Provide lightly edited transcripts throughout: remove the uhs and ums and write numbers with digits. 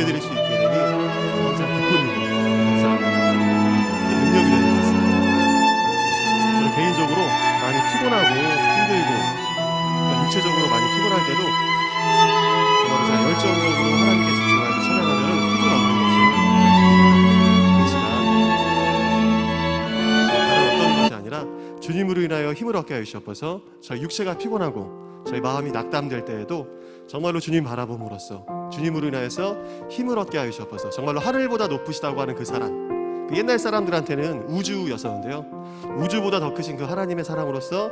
예배드릴 수 있게 되니 항상 기쁜 일이에요. 항상 능력이 되는 것 같습니다. 저는 개인적으로 많이 피곤하고 힘들고 육체적으로 많이 피곤할 때도 정말로 잘 열정적으로 하나님께 집중하고 찬양하면 피곤 없는 것을 그렇지만 다른 어떤 것이 아니라 주님으로 인하여 힘을 얻게 하여 주셔서 저희 육체가 피곤하고 저희 마음이 낙담될 때에도 정말로 주님 바라봄으로써 주님으로 인하여서 힘을 얻게 하여 주셔서 정말로 하늘보다 높으시다고 하는 그 사랑, 그 옛날 사람들한테는 우주였었는데요, 우주보다 더 크신 그 하나님의 사랑으로서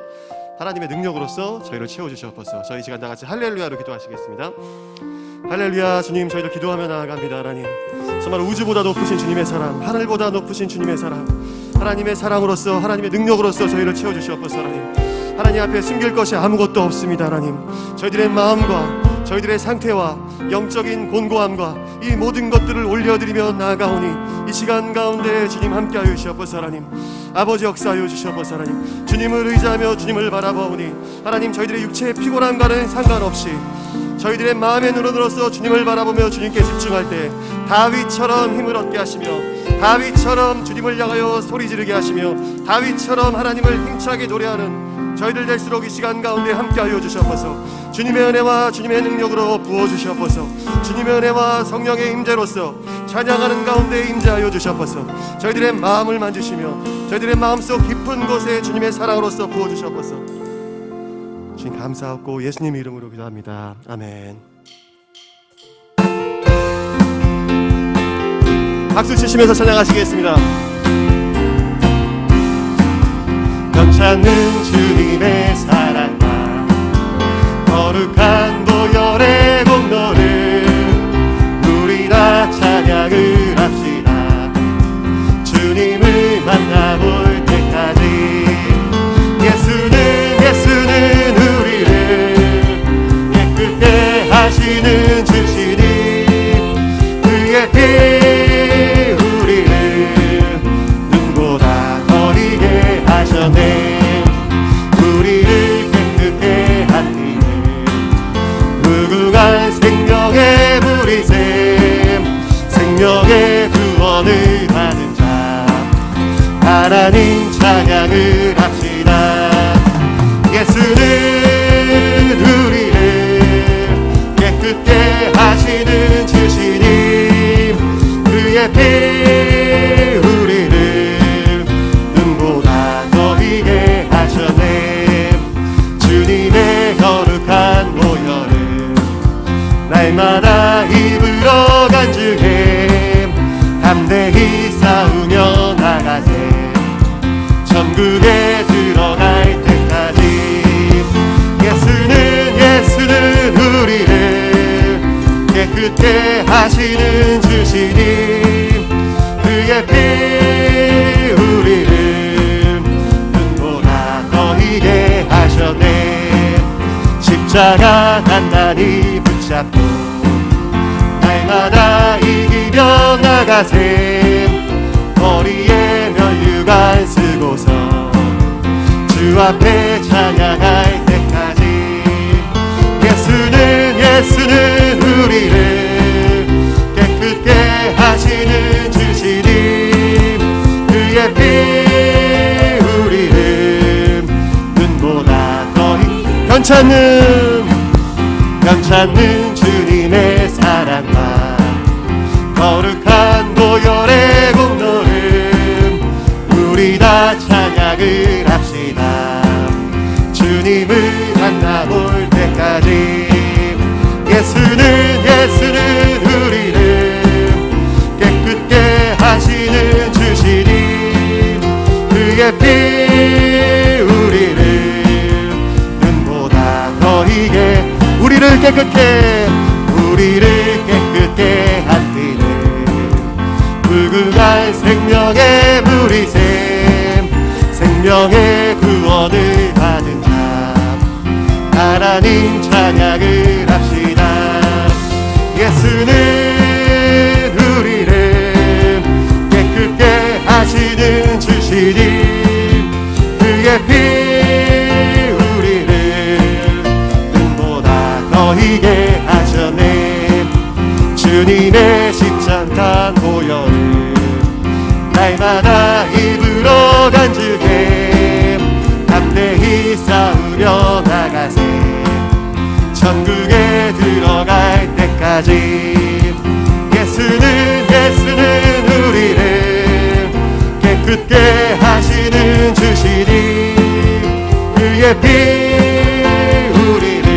하나님의 능력으로서 저희를 채워주셔서 저희 시간 다같이 할렐루야로 기도하시겠습니다. 할렐루야. 주님, 저희들 기도하며 나아갑니다. 하나님, 정말 우주보다 높으신 주님의 사랑, 하늘보다 높으신 주님의 사랑, 하나님의 사랑으로서 하나님의 능력으로서 저희를 채워주시옵소서. 하나님 앞에 숨길 것이 아무것도 없습니다. 하나님, 저희들의 마음과 저희들의 상태와 영적인 곤고함과 이 모든 것들을 올려드리며 나아가오니 이 시간 가운데 주님 함께하여 주시옵소서. 하나님, 아버지 역사하여 주시옵소서. 하나님, 주님을 의지하며 주님을 바라보오니 하나님, 저희들의 육체의 피곤함과는 상관없이 저희들의 마음의 눈으로서 주님을 바라보며 주님께 집중할 때 다윗처럼 힘을 얻게 하시며 다윗처럼 주님을 향하여 소리 지르게 하시며 다윗처럼 하나님을 힘차게 노래하는 저희들 될수록 이 시간 가운데 함께하여 주시옵소서. 주님의 은혜와 주님의 능력으로 부어주시옵소서. 주님의 은혜와 성령의 임재로서 찬양하는 가운데 임재하여 주시옵소서. 저희들의 마음을 만지시며 저희들의 마음속 깊은 곳에 주님의 사랑으로서 부어주시옵소서. 주님 감사하고 예수님 이름으로 기도합니다. 아멘. 박수 치시면서 찬양하시겠습니다. 넘쳐는 주님의 사랑과 거룩한 보혈의 공로를 우리 다 찬양을 합시다. 주님을 만나볼 때까지 예수는 우리를 깨끗게 하시는 주시니 그의 피 우리를 눈보다 더 희게 하셨네. 우리를 깨끗게 하시는 무궁한 생명의 물이샘 생명의 구원을 받은 자 하나님 찬양을 합시다. 예수는 우리를 깨끗게 하시는 주시니 그의 피 우리를 눈보다 더 희게 하셨네. 주님의 거룩한 보혈을 날마다 입으러 간증해 담대히 싸우며 나가세. 천국에 들어갈 때까지 예수는 우리를 깨끗게 하시는 주시니 그의 피 우리를 눈보다 더 희게 하셨네. 십자가 단단히 붙잡고 날마다 이기며 나가세. 머리에 면류관 쓰고서 주 앞에 찬양할 때까지 예수는 우리를 깨끗게 하시는 주시니 그의 피 우리를 눈보다 더 변찮는 주님의 사랑과 거룩한 보혈의 공로를 우리 다 찬양을 합시다. 주님을 만나볼 때까지 예수는 우리를 깨끗게 하시는 주시니 그의 피 우리를 눈보다 더 희게 우리를 깨끗게 하시는 무궁한 생명의 물이샘 생명의 구원을 받은 자 하나님 찬양을 합시다. 예수는 우리를 깨끗게 하시는 주시니 그의 피 우리를 눈보다 더 희게 하셨네. 주님 주님의 십자가 보혈을 날마다 입으러 간증해 담대히 싸우며 나가세 천국에 들어갈 때까지 예수는 우리를 깨끗게 하시는 주시니 그의 피 우리를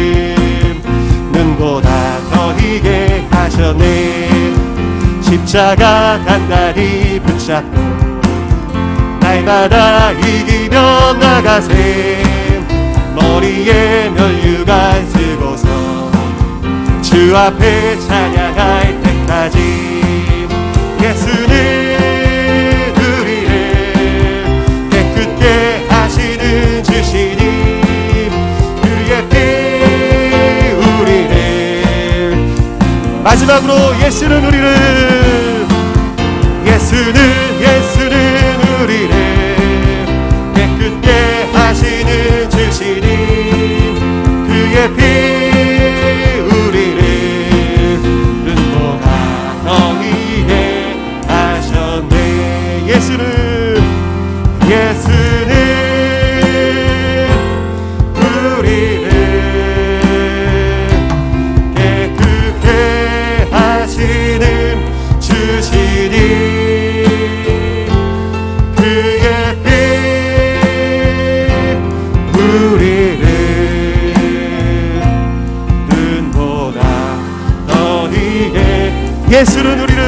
눈보다 더 희게 하셨네 십자가 단단히 붙잡고 날마다 이기며 나가세 머리에 면류관 쓰고서 주 앞에 찬양할 때까지 예수는 우리를 깨끗게 하시는 주시니 그의 피 우리를 마지막으로 예수는 우리를 깨끗게 하시는 주시니 그의 피 우리를 눈보다 더 희게 하셨네 예수는 우리를 깨끗게 하시는 주시니 그의 피 우리를 눈보다 더 희게 예수는 우리를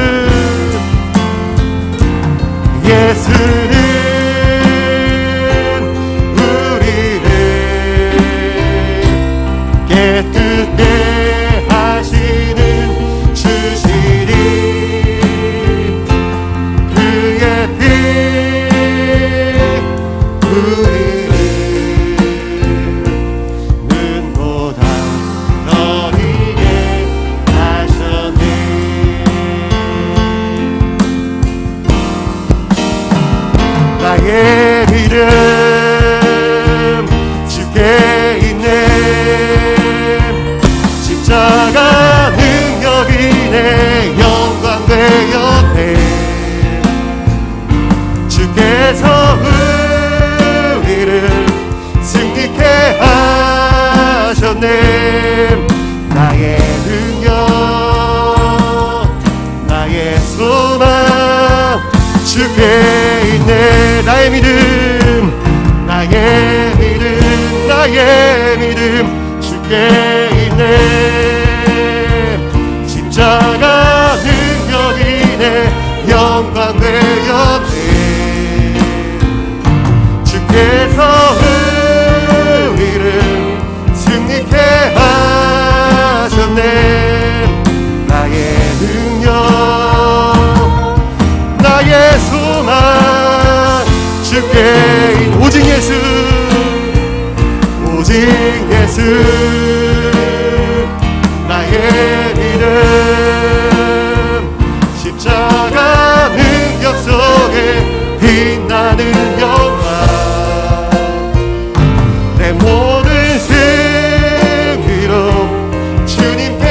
깨끗게 하시는 주시니 그의 피 우리를 눈보다 더 희게 하셨네 나의 믿음 주께 있네 십자가 능력이네 영광 되었네 주께서 우리를 승리케 하셨네 나의 능력 나의 소망 주께 있네 나의 믿음 주께 있네 십자가 능력이네 영광 되었네 주께서 우리를 승리케 하셨네 나의 능력 나의 소망 주께 오직 예수 나의 믿음 십자가 능력 속에 빛나는 영광 내 모든 승리로 주님께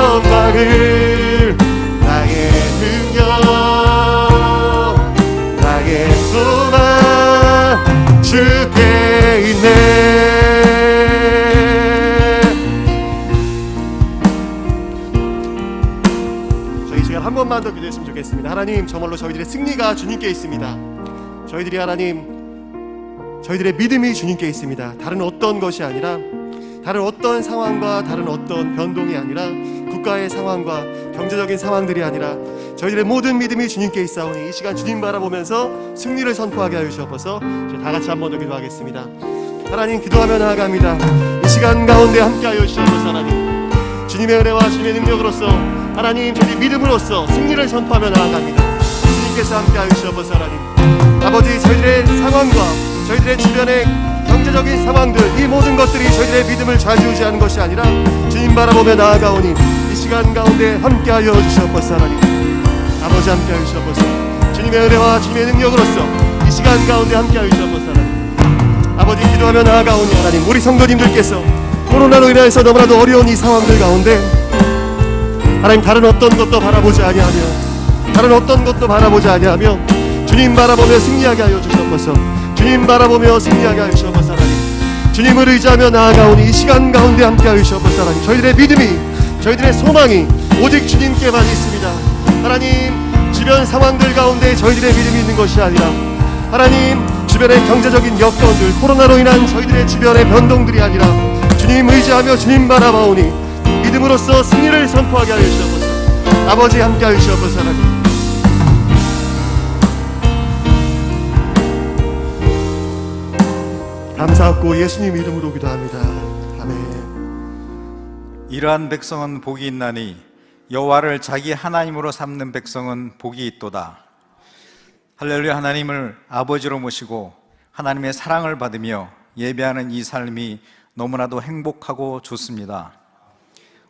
영광을 나의 능력 나의 소망 주께 있네 한 번만 더 기도했으면 좋겠습니다. 하나님 정말로 저희들의 승리가 주님께 있습니다. 저희들의 믿음이 주님께 있습니다. 다른 어떤 것이 아니라 다른 어떤 상황과 다른 어떤 변동이 아니라 국가의 상황과 경제적인 상황들이 아니라 저희들의 모든 믿음이 주님께 있사오니 이 시간 주님 바라보면서 승리를 선포하게 하여 주옵소서. 저희 다 같이 한 번 더 기도하겠습니다. 하나님 기도하며 나아갑니다. 이 시간 가운데 함께하여 주옵소서. 하나님 주님의 은혜와 주님의 능력으로서 하나님 저희 믿음으로써 승리를 선포하며 나아갑니다. 주님께서 함께하여 주옵소서. 하나님 아버지 저희들의 상황과 저희들의 주변의 경제적인 상황들 이 모든 것들이 저희들의 믿음을 좌지우지하는 것이 아니라 주님 바라보며 나아가오니 이 시간 가운데 함께하여 주시옵소서. 하나님 아버지 함께하여 주시옵소서. 주님의 은혜와 주님의 능력으로써 이 시간 가운데 함께하여 주시옵소서. 하나님 아버지 기도하며 나아가오니 하나님 우리 성도님들께서 코로나로 인해서 너무나도 어려운 이 상황들 가운데 하나님 다른 어떤 것도 바라보지 아니하며 다른 어떤 것도 바라보지 아니하며 주님 바라보며 승리하게 하여 주시옵소서. 주님 바라보며 승리하게 하여 주시옵소서. 하나님 주님을 의지하며 나아가오니 이 시간 가운데 함께 하여 주시옵소서. 하나님 저희들의 믿음이 저희들의 소망이 오직 주님께만 있습니다. 하나님 주변 상황들 가운데 저희들의 믿음이 있는 것이 아니라 하나님 주변의 경제적인 여건들 코로나로 인한 저희들의 주변의 변동들이 아니라 주님 의지하며 주님 바라보오니 믿음으로써 승리를 선포하게 하여 주시옵소서. 아버지 함께 하여 주시옵소서. 하나님 감사하고 예수님 이름으로 기도합니다. 아멘. 이러한 백성은 복이 있나니 여호와를 자기 하나님으로 삼는 백성은 복이 있도다. 할렐루야. 하나님을 아버지로 모시고 하나님의 사랑을 받으며 예배하는 이 삶이 너무나도 행복하고 좋습니다.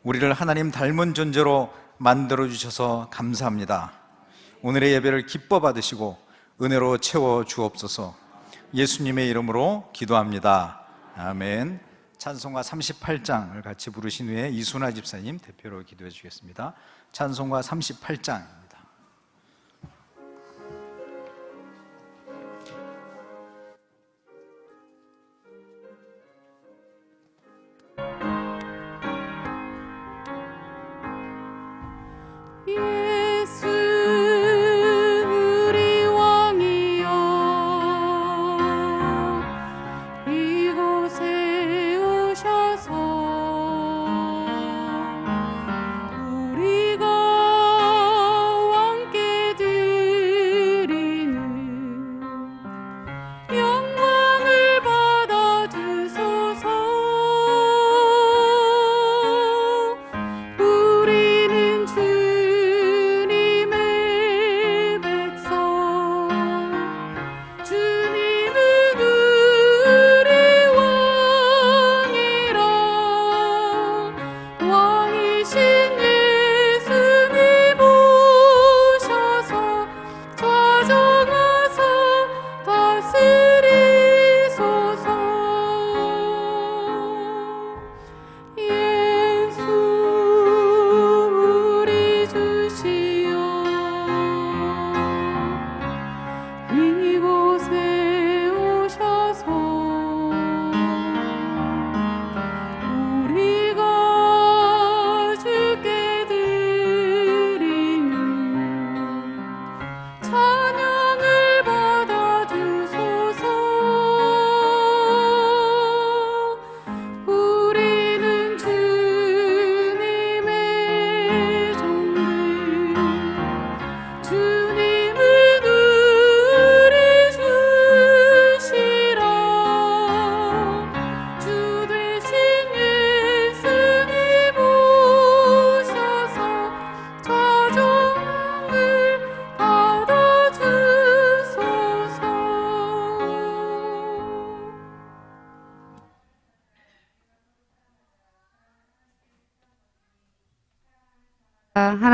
우리를 하나님 닮은 존재로 만들어 주셔서 감사합니다. 오늘의 예배를 기뻐 받으시고 은혜로 채워 주옵소서. 예수님의 이름으로 기도합니다. 아멘. 찬송가 38장을 같이 부르신 후에 이순아 집사님 대표로 기도해 주겠습니다. 찬송가 38장입니다.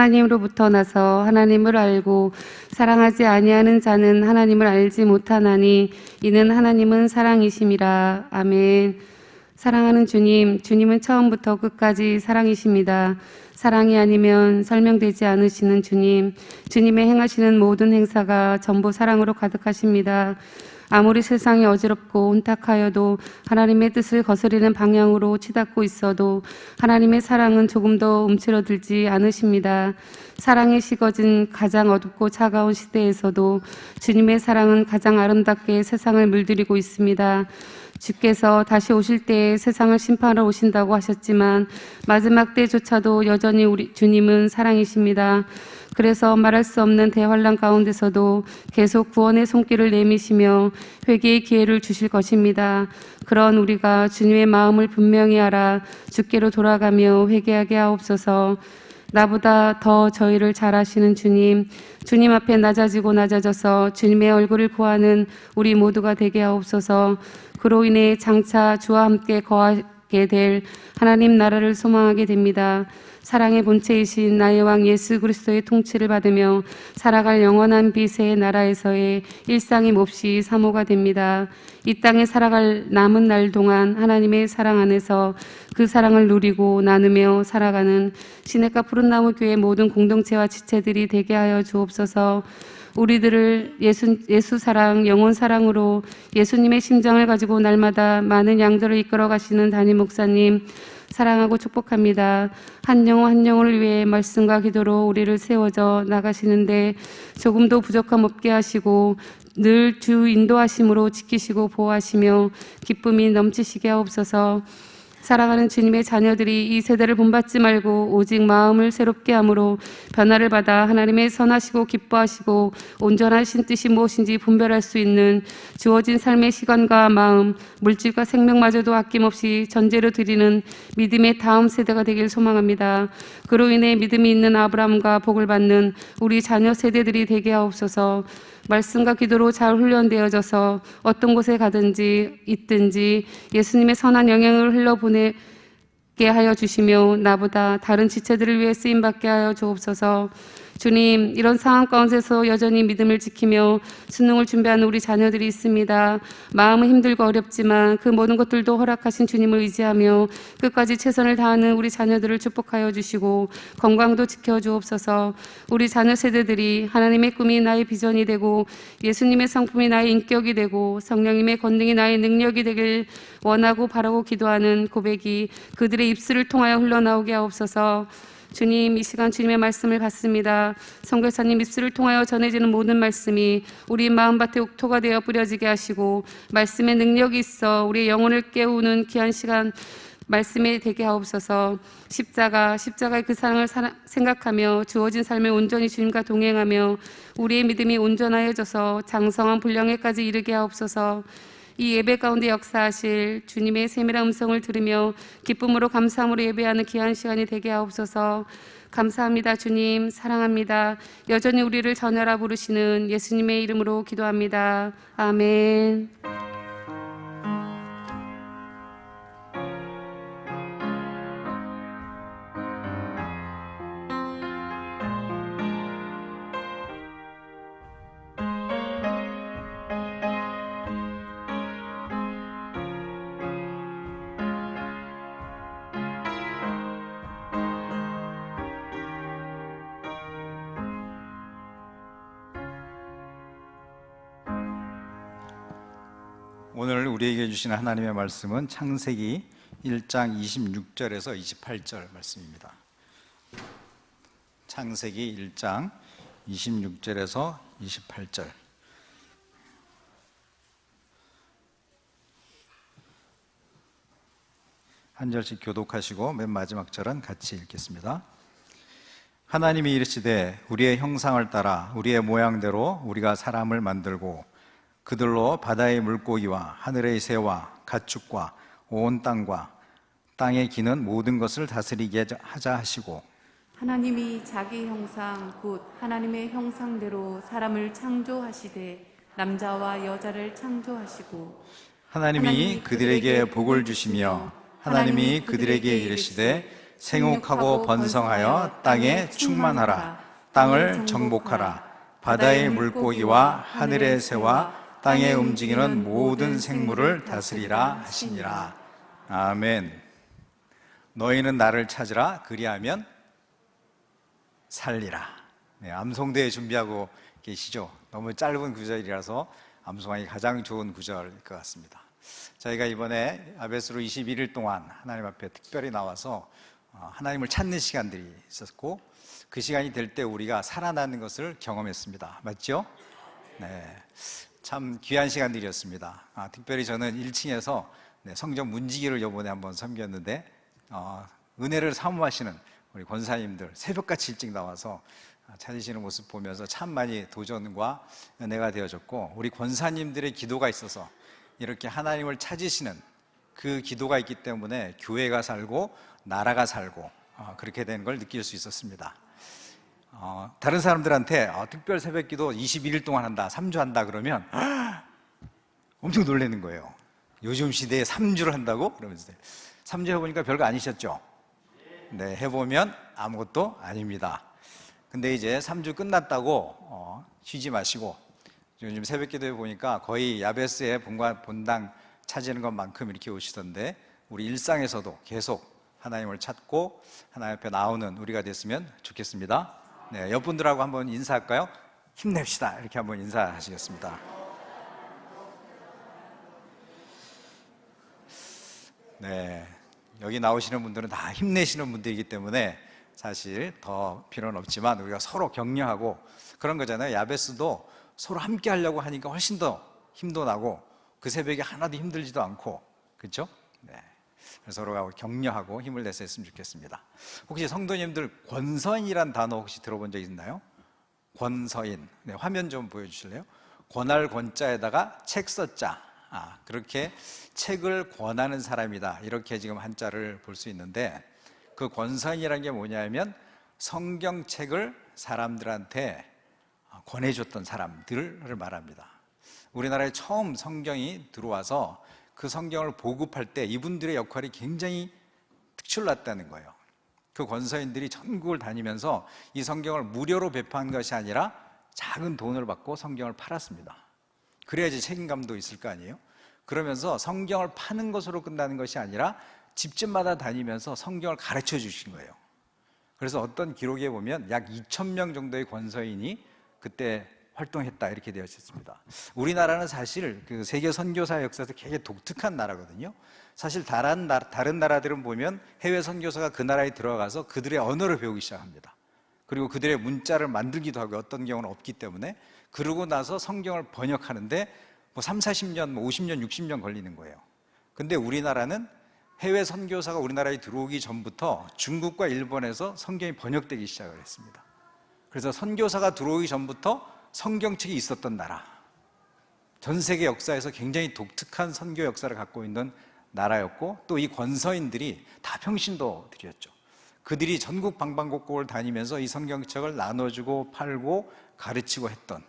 하나님으로부터 나서 하나님을 알고 사랑하지 아니하는 자는 하나님을 알지 못하나니 이는 하나님은 사랑이심이라. 아멘. 사랑하는 주님, 주님은 처음부터 끝까지 사랑이십니다. 사랑이 아니면 설명되지 않으시는 주님, 주님의 행하시는 모든 행사가 전부 사랑으로 가득하십니다. 아무리 세상이 어지럽고 혼탁하여도 하나님의 뜻을 거스르는 방향으로 치닫고 있어도 하나님의 사랑은 조금도 움츠러들지 않으십니다. 사랑이 식어진 가장 어둡고 차가운 시대에서도 주님의 사랑은 가장 아름답게 세상을 물들이고 있습니다. 주께서 다시 오실 때에 세상을 심판하러 오신다고 하셨지만 마지막 때조차도 여전히 우리 주님은 사랑이십니다. 그래서 말할 수 없는 대환란 가운데서도 계속 구원의 손길을 내미시며 회개의 기회를 주실 것입니다. 그런 우리가 주님의 마음을 분명히 알아 주께로 돌아가며 회개하게 하옵소서. 나보다 더 저희를 잘 아시는 주님, 주님 앞에 낮아지고 낮아져서 주님의 얼굴을 구하는 우리 모두가 되게 하옵소서. 그로 인해 장차 주와 함께 거하게 될 하나님 나라를 소망하게 됩니다. 사랑의 본체이신 나의 왕 예수 그리스도의 통치를 받으며 살아갈 영원한 빛의 나라에서의 일상이 몹시 사모가 됩니다. 이 땅에 살아갈 남은 날 동안 하나님의 사랑 안에서 그 사랑을 누리고 나누며 살아가는 시냇가 푸른나무 교회 모든 공동체와 지체들이 되게 하여 주옵소서. 우리들을 예수 사랑, 영혼 사랑으로 예수님의 심장을 가지고 날마다 많은 양들을 이끌어 가시는 담임 목사님 사랑하고 축복합니다. 한 영혼 한 영혼을 위해 말씀과 기도로 우리를 세워져 나가시는데 조금도 부족함 없게 하시고 늘 주 인도하심으로 지키시고 보호하시며 기쁨이 넘치시게 하옵소서. 사랑하는 주님의 자녀들이 이 세대를 본받지 말고 오직 마음을 새롭게 함으로 변화를 받아 하나님의 선하시고 기뻐하시고 온전하신 뜻이 무엇인지 분별할 수 있는 주어진 삶의 시간과 마음, 물질과 생명마저도 아낌없이 전제로 드리는 믿음의 다음 세대가 되길 소망합니다. 그로 인해 믿음이 있는 아브라함과 복을 받는 우리 자녀 세대들이 되게 하옵소서. 말씀과 기도로 잘 훈련되어져서 어떤 곳에 가든지 있든지 예수님의 선한 영향을 흘러보내게 하여 주시며 나보다 다른 지체들을 위해 쓰임받게 하여 주옵소서. 주님, 이런 상황 가운데서 여전히 믿음을 지키며 수능을 준비하는 우리 자녀들이 있습니다. 마음은 힘들고 어렵지만 그 모든 것들도 허락하신 주님을 의지하며 끝까지 최선을 다하는 우리 자녀들을 축복하여 주시고 건강도 지켜주옵소서. 우리 자녀 세대들이 하나님의 꿈이 나의 비전이 되고 예수님의 성품이 나의 인격이 되고 성령님의 권능이 나의 능력이 되길 원하고 바라고 기도하는 고백이 그들의 입술을 통하여 흘러나오게 하옵소서. 주님, 이 시간 주님의 말씀을 받습니다. 선교사님 입술을 통하여 전해지는 모든 말씀이 우리 마음밭에 옥토가 되어 뿌려지게 하시고 말씀의 능력이 있어 우리의 영혼을 깨우는 귀한 시간 말씀에 되게 하옵소서. 십자가의 그 사랑을 생각하며 주어진 삶을 온전히 주님과 동행하며 우리의 믿음이 온전하여져서 장성한 분량에까지 이르게 하옵소서. 이 예배 가운데 역사하실 주님의 세밀한 음성을 들으며 기쁨으로 감사함으로 예배하는 귀한 시간이 되게 하옵소서. 감사합니다. 주님, 사랑합니다. 여전히 우리를 전하라 부르시는 예수님의 이름으로 기도합니다. 아멘. 오늘 우리에게 주시는 하나님의 말씀은 창세기 1장 26절에서 28절 말씀입니다. 창세기 1장 26절에서 28절. 한 절씩 교독하시고 맨 마지막 절은 같이 읽겠습니다. 하나님이 이르시되 우리의 형상을 따라 우리의 모양대로 우리가 사람을 만들고 그들로 바다의 물고기와 하늘의 새와 가축과 온 땅과 땅에 기는 모든 것을 다스리게 하자 하시고 하나님이 자기 형상 곧 하나님의 형상대로 사람을 창조하시되 남자와 여자를 창조하시고 하나님이 그들에게 복을 주시며 하나님이 그들에게 이르시되 생육하고 번성하여 땅에 충만하라 땅을 정복하라 바다의 물고기와 하늘의 새와 땅에 움직이는 모든 생물을 다스리라 하시니라. 아멘. 너희는 나를 찾으라 그리하면 살리라. 네, 암송대회 준비하고 계시죠? 너무 짧은 구절이라서 암송하기 가장 좋은 구절일 것 같습니다. 저희가 이번에 아베스로 21일 동안 하나님 앞에 특별히 나와서 하나님을 찾는 시간들이 있었고 그 시간이 될 때 우리가 살아나는 것을 경험했습니다. 맞죠? 네, 참 귀한 시간들이었습니다. 특별히 저는 1층에서 성전 문지기를 이번에 한번 섬겼는데 은혜를 사모하시는 우리 권사님들 새벽같이 일찍 나와서 찾으시는 모습 보면서 참 많이 도전과 은혜가 되어졌고 우리 권사님들의 기도가 있어서 이렇게 하나님을 찾으시는 그 기도가 있기 때문에 교회가 살고 나라가 살고 그렇게 되는 걸 느낄 수 있었습니다. 다른 사람들한테 특별 새벽기도 21일 동안 한다, 3주 한다 그러면 엄청 놀라는 거예요. 요즘 시대에 3주를 한다고? 그러면서 3주 해보니까 별거 아니셨죠? 네, 해보면 아무것도 아닙니다. 근데 이제 3주 끝났다고 쉬지 마시고, 요즘 새벽 기도에 보니까 거의 야베스의 본당 차지는 것만큼 이렇게 오시던데, 우리 일상에서도 계속 하나님을 찾고 하나님 앞에 나오는 우리가 됐으면 좋겠습니다. 네, 옆분들하고 한번 인사할까요? 힘냅시다. 이렇게 한번 인사하시겠습니다. 네, 여기 나오시는 분들은 다 힘내시는 분들이기 때문에 사실 더 필요는 없지만 우리가 서로 격려하고 그런 거잖아요. 야베스도 서로 함께 하려고 하니까 훨씬 더 힘도 나고 그 새벽에 하나도 힘들지도 않고, 그렇죠? 네, 그래서 서로가 격려하고 힘을 내서 했으면 좋겠습니다. 혹시 성도님들 권서인이란 단어 혹시 들어본 적 있나요? 권서인. 네, 화면 좀 보여주실래요? 권할 권자에다가 책 써자. 그렇게 책을 권하는 사람이다, 이렇게 지금 한자를 볼 수 있는데, 그 권서인이라는 게 뭐냐면 성경책을 사람들한테 권해줬던 사람들을 말합니다. 우리나라에 처음 성경이 들어와서 그 성경을 보급할 때 이분들의 역할이 굉장히 특출났다는 거예요. 그 권서인들이 전국을 다니면서 이 성경을 무료로 배포한 것이 아니라 작은 돈을 받고 성경을 팔았습니다. 그래야지 책임감도 있을 거 아니에요? 그러면서 성경을 파는 것으로 끝나는 것이 아니라 집집마다 다니면서 성경을 가르쳐 주신 거예요. 그래서 어떤 기록에 보면 약 2,000명 정도의 권서인이 그때 활동했다, 이렇게 되어 있습니다. 우리나라는 사실 그 세계 선교사 역사에서 굉장히 독특한 나라거든요. 사실 다른 나라들은 보면 해외 선교사가 그 나라에 들어가서 그들의 언어를 배우기 시작합니다. 그리고 그들의 문자를 만들기도 하고, 어떤 경우는 없기 때문에. 그러고 나서 성경을 번역하는데 뭐 3, 40년, 뭐 50년, 60년 걸리는 거예요. 근데 우리나라는 해외 선교사가 우리나라에 들어오기 전부터 중국과 일본에서 성경이 번역되기 시작을 했습니다. 그래서 선교사가 들어오기 전부터 성경책이 있었던 나라, 전 세계 역사에서 굉장히 독특한 선교 역사를 갖고 있는 나라였고, 또 이 권서인들이 다 평신도들이었죠. 그들이 전국 방방곡곡을 다니면서 이 성경책을 나눠주고 팔고 가르치고 했던,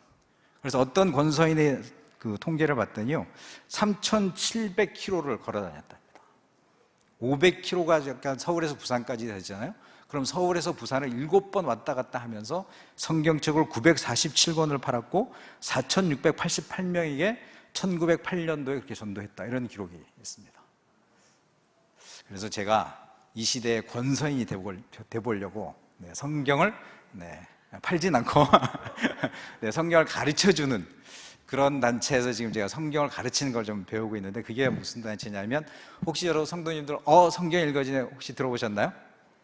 그래서 어떤 권서인의 그 통계를 봤더니요, 3,700km를 걸어 다녔답니다. 500km가 약간 서울에서 부산까지 되잖아요. 그럼 서울에서 부산을 7번 왔다 갔다 하면서 성경책을 947권을 팔았고 4,688명에게 1908년도에 그렇게 전도했다, 이런 기록이 있습니다. 그래서 제가 이 시대의 권서인이 되보려고 성경을 팔진 않고 성경을 가르쳐주는 그런 단체에서 지금 제가 성경을 가르치는 걸 좀 배우고 있는데, 그게 무슨 단체냐면, 혹시 여러분 성도님들 성경 읽어지네 혹시 들어보셨나요?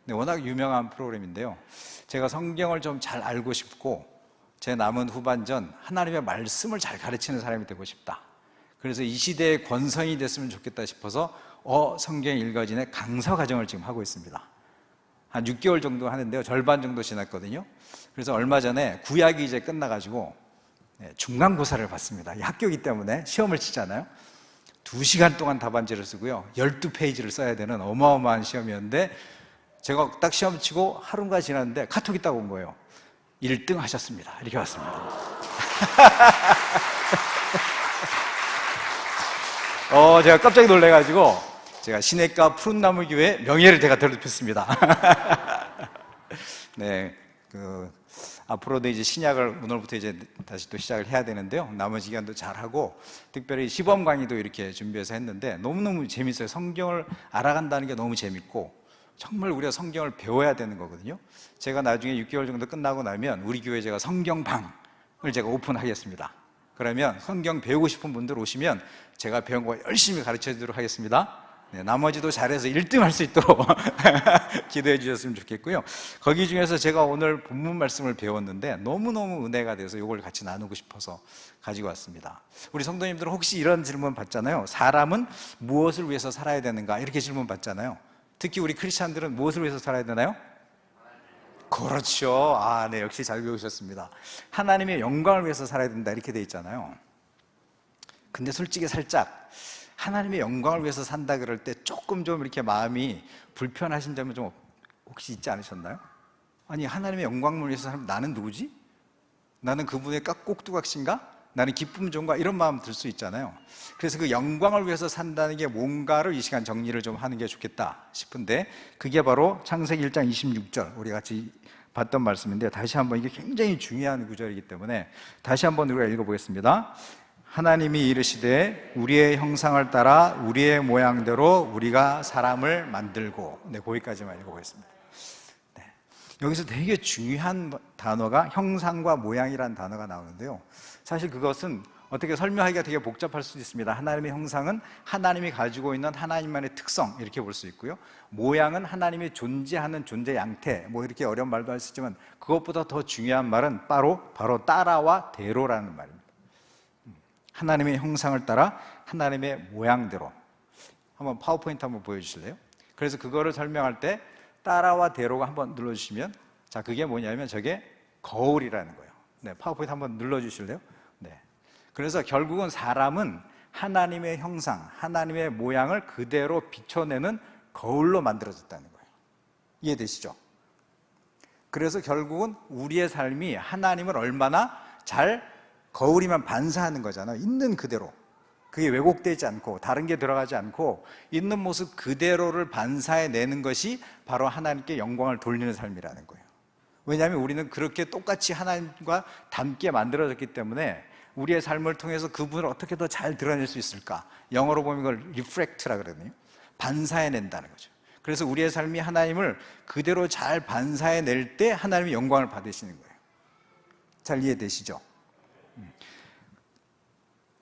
네, 워낙 유명한 프로그램인데요. 제가 성경을 좀 잘 알고 싶고 제 남은 후반전 하나님의 말씀을 잘 가르치는 사람이 되고 싶다. 그래서 이 시대의 권서인이 됐으면 좋겠다 싶어서 성경이 읽어지네 강서 과정을 지금 하고 있습니다. 한 6개월 정도 하는데요, 절반 정도 지났거든요. 그래서 얼마 전에 구약이 이제 끝나가지고 중간고사를 봤습니다. 학교이기 때문에 시험을 치잖아요. 2시간 동안 답안지를 쓰고요, 12페이지를 써야 되는 어마어마한 시험이었는데, 제가 딱 시험 치고 하루가 지났는데 카톡이 딱 온 거예요. 1등 하셨습니다, 이렇게 왔습니다. 제가 깜짝 놀래가지고 제가 시내가 푸른나무교회 명예를 제가 더럽혔습니다. 네, 앞으로도 이제 신약을 오늘부터 이제 다시 또 시작을 해야 되는데요, 나머지 기간도 잘하고, 특별히 시범 강의도 이렇게 준비해서 했는데 너무너무 재밌어요. 성경을 알아간다는 게 너무 재밌고, 정말 우리가 성경을 배워야 되는 거거든요. 제가 나중에 6개월 정도 끝나고 나면 우리 교회 제가 성경방을 제가 오픈하겠습니다. 그러면 성경 배우고 싶은 분들 오시면 제가 배운 거 열심히 가르쳐 드리도록 하겠습니다. 네, 나머지도 잘해서 1등 할 수 있도록 기도해 주셨으면 좋겠고요. 거기 중에서 제가 오늘 본문 말씀을 배웠는데 너무너무 은혜가 돼서 이걸 같이 나누고 싶어서 가지고 왔습니다. 우리 성도님들은 혹시 이런 질문 받잖아요. 사람은 무엇을 위해서 살아야 되는가, 이렇게 질문 받잖아요. 특히 우리 크리스찬들은 무엇을 위해서 살아야 되나요? 그렇죠. 네, 역시 잘 배우셨습니다. 하나님의 영광을 위해서 살아야 된다, 이렇게 돼 있잖아요. 근데 솔직히 살짝 하나님의 영광을 위해서 산다 그럴 때 조금 좀 이렇게 마음이 불편하신 점은 좀 혹시 있지 않으셨나요? 아니, 하나님의 영광을 위해서 사는 나는 누구지? 나는 그분의 꼭두각시인가? 나는 기쁨 좋은가 이런 마음 들 수 있잖아요. 그래서 그 영광을 위해서 산다는 게 뭔가를 이 시간 정리를 좀 하는 게 좋겠다 싶은데, 그게 바로 창세기 1장 26절 우리 같이 봤던 말씀인데, 다시 한번 이게 굉장히 중요한 구절이기 때문에 다시 한번 우리가 읽어보겠습니다. 하나님이 이르시되 우리의 형상을 따라 우리의 모양대로 우리가 사람을 만들고. 네, 거기까지만 읽어보겠습니다. 네. 여기서 되게 중요한 단어가 형상과 모양이라는 단어가 나오는데요, 사실 그것은 어떻게 설명하기가 되게 복잡할 수도 있습니다. 하나님의 형상은 하나님이 가지고 있는 하나님만의 특성 이렇게 볼 수 있고요, 모양은 하나님이 존재하는 존재 양태, 뭐 이렇게 어려운 말도 할 수 있지만 그것보다 더 중요한 말은 바로 따라와 대로라는 말입니다. 하나님의 형상을 따라 하나님의 모양대로. 한번 파워포인트 한번 보여주실래요? 그래서 그거를 설명할 때 따라와 대로가 한번 눌러주시면, 자, 그게 뭐냐면 저게 거울이라는 거예요. 네, 파워포인트 한번 눌러주실래요? 네. 그래서 결국은 사람은 하나님의 형상, 하나님의 모양을 그대로 비춰내는 거울로 만들어졌다는 거예요. 이해되시죠? 그래서 결국은 우리의 삶이 하나님을 얼마나 잘 거울이면 반사하는 거잖아요. 있는 그대로. 그게 왜곡되지 않고 다른 게 들어가지 않고 있는 모습 그대로를 반사해내는 것이 바로 하나님께 영광을 돌리는 삶이라는 거예요. 왜냐하면 우리는 그렇게 똑같이 하나님과 닮게 만들어졌기 때문에 우리의 삶을 통해서 그분을 어떻게 더 잘 드러낼 수 있을까? 영어로 보면 이걸 리프렉트라 그러거든요. 반사해낸다는 거죠. 그래서 우리의 삶이 하나님을 그대로 잘 반사해낼 때 하나님의 영광을 받으시는 거예요. 잘 이해되시죠?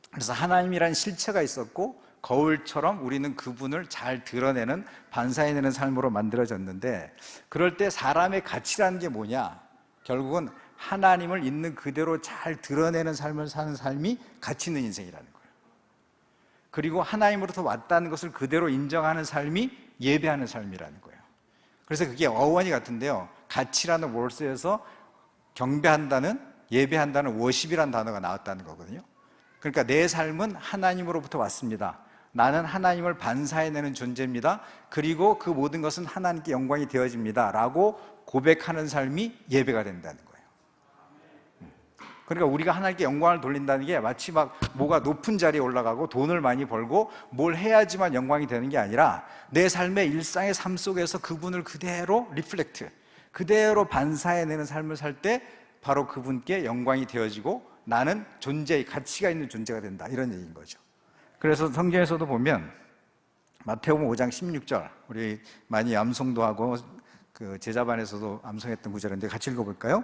그래서 하나님이란 실체가 있었고 거울처럼 우리는 그분을 잘 드러내는, 반사해내는 삶으로 만들어졌는데, 그럴 때 사람의 가치라는 게 뭐냐? 결국은 하나님을 있는 그대로 잘 드러내는 삶을 사는 삶이 가치 있는 인생이라는 거예요. 그리고 하나님으로부터 왔다는 것을 그대로 인정하는 삶이 예배하는 삶이라는 거예요. 그래서 그게 어원이 같은데요, 가치라는 월스에서 경배한다는, 예배한다는 워십이라는 단어가 나왔다는 거거든요. 그러니까 내 삶은 하나님으로부터 왔습니다. 나는 하나님을 반사해내는 존재입니다. 그리고 그 모든 것은 하나님께 영광이 되어집니다 라고 고백하는 삶이 예배가 된다는 거예요. 그러니까 우리가 하나님께 영광을 돌린다는 게 마치 막 뭐가 높은 자리에 올라가고 돈을 많이 벌고 뭘 해야지만 영광이 되는 게 아니라, 내 삶의 일상의 삶 속에서 그분을 그대로 리플렉트, 그대로 반사해내는 삶을 살 때 바로 그분께 영광이 되어지고 나는 존재의 가치가 있는 존재가 된다, 이런 얘기인 거죠. 그래서 성경에서도 보면 마태복음 5장 16절, 우리 많이 암송도 하고 그 제자반에서도 암송했던 구절인데 같이 읽어볼까요?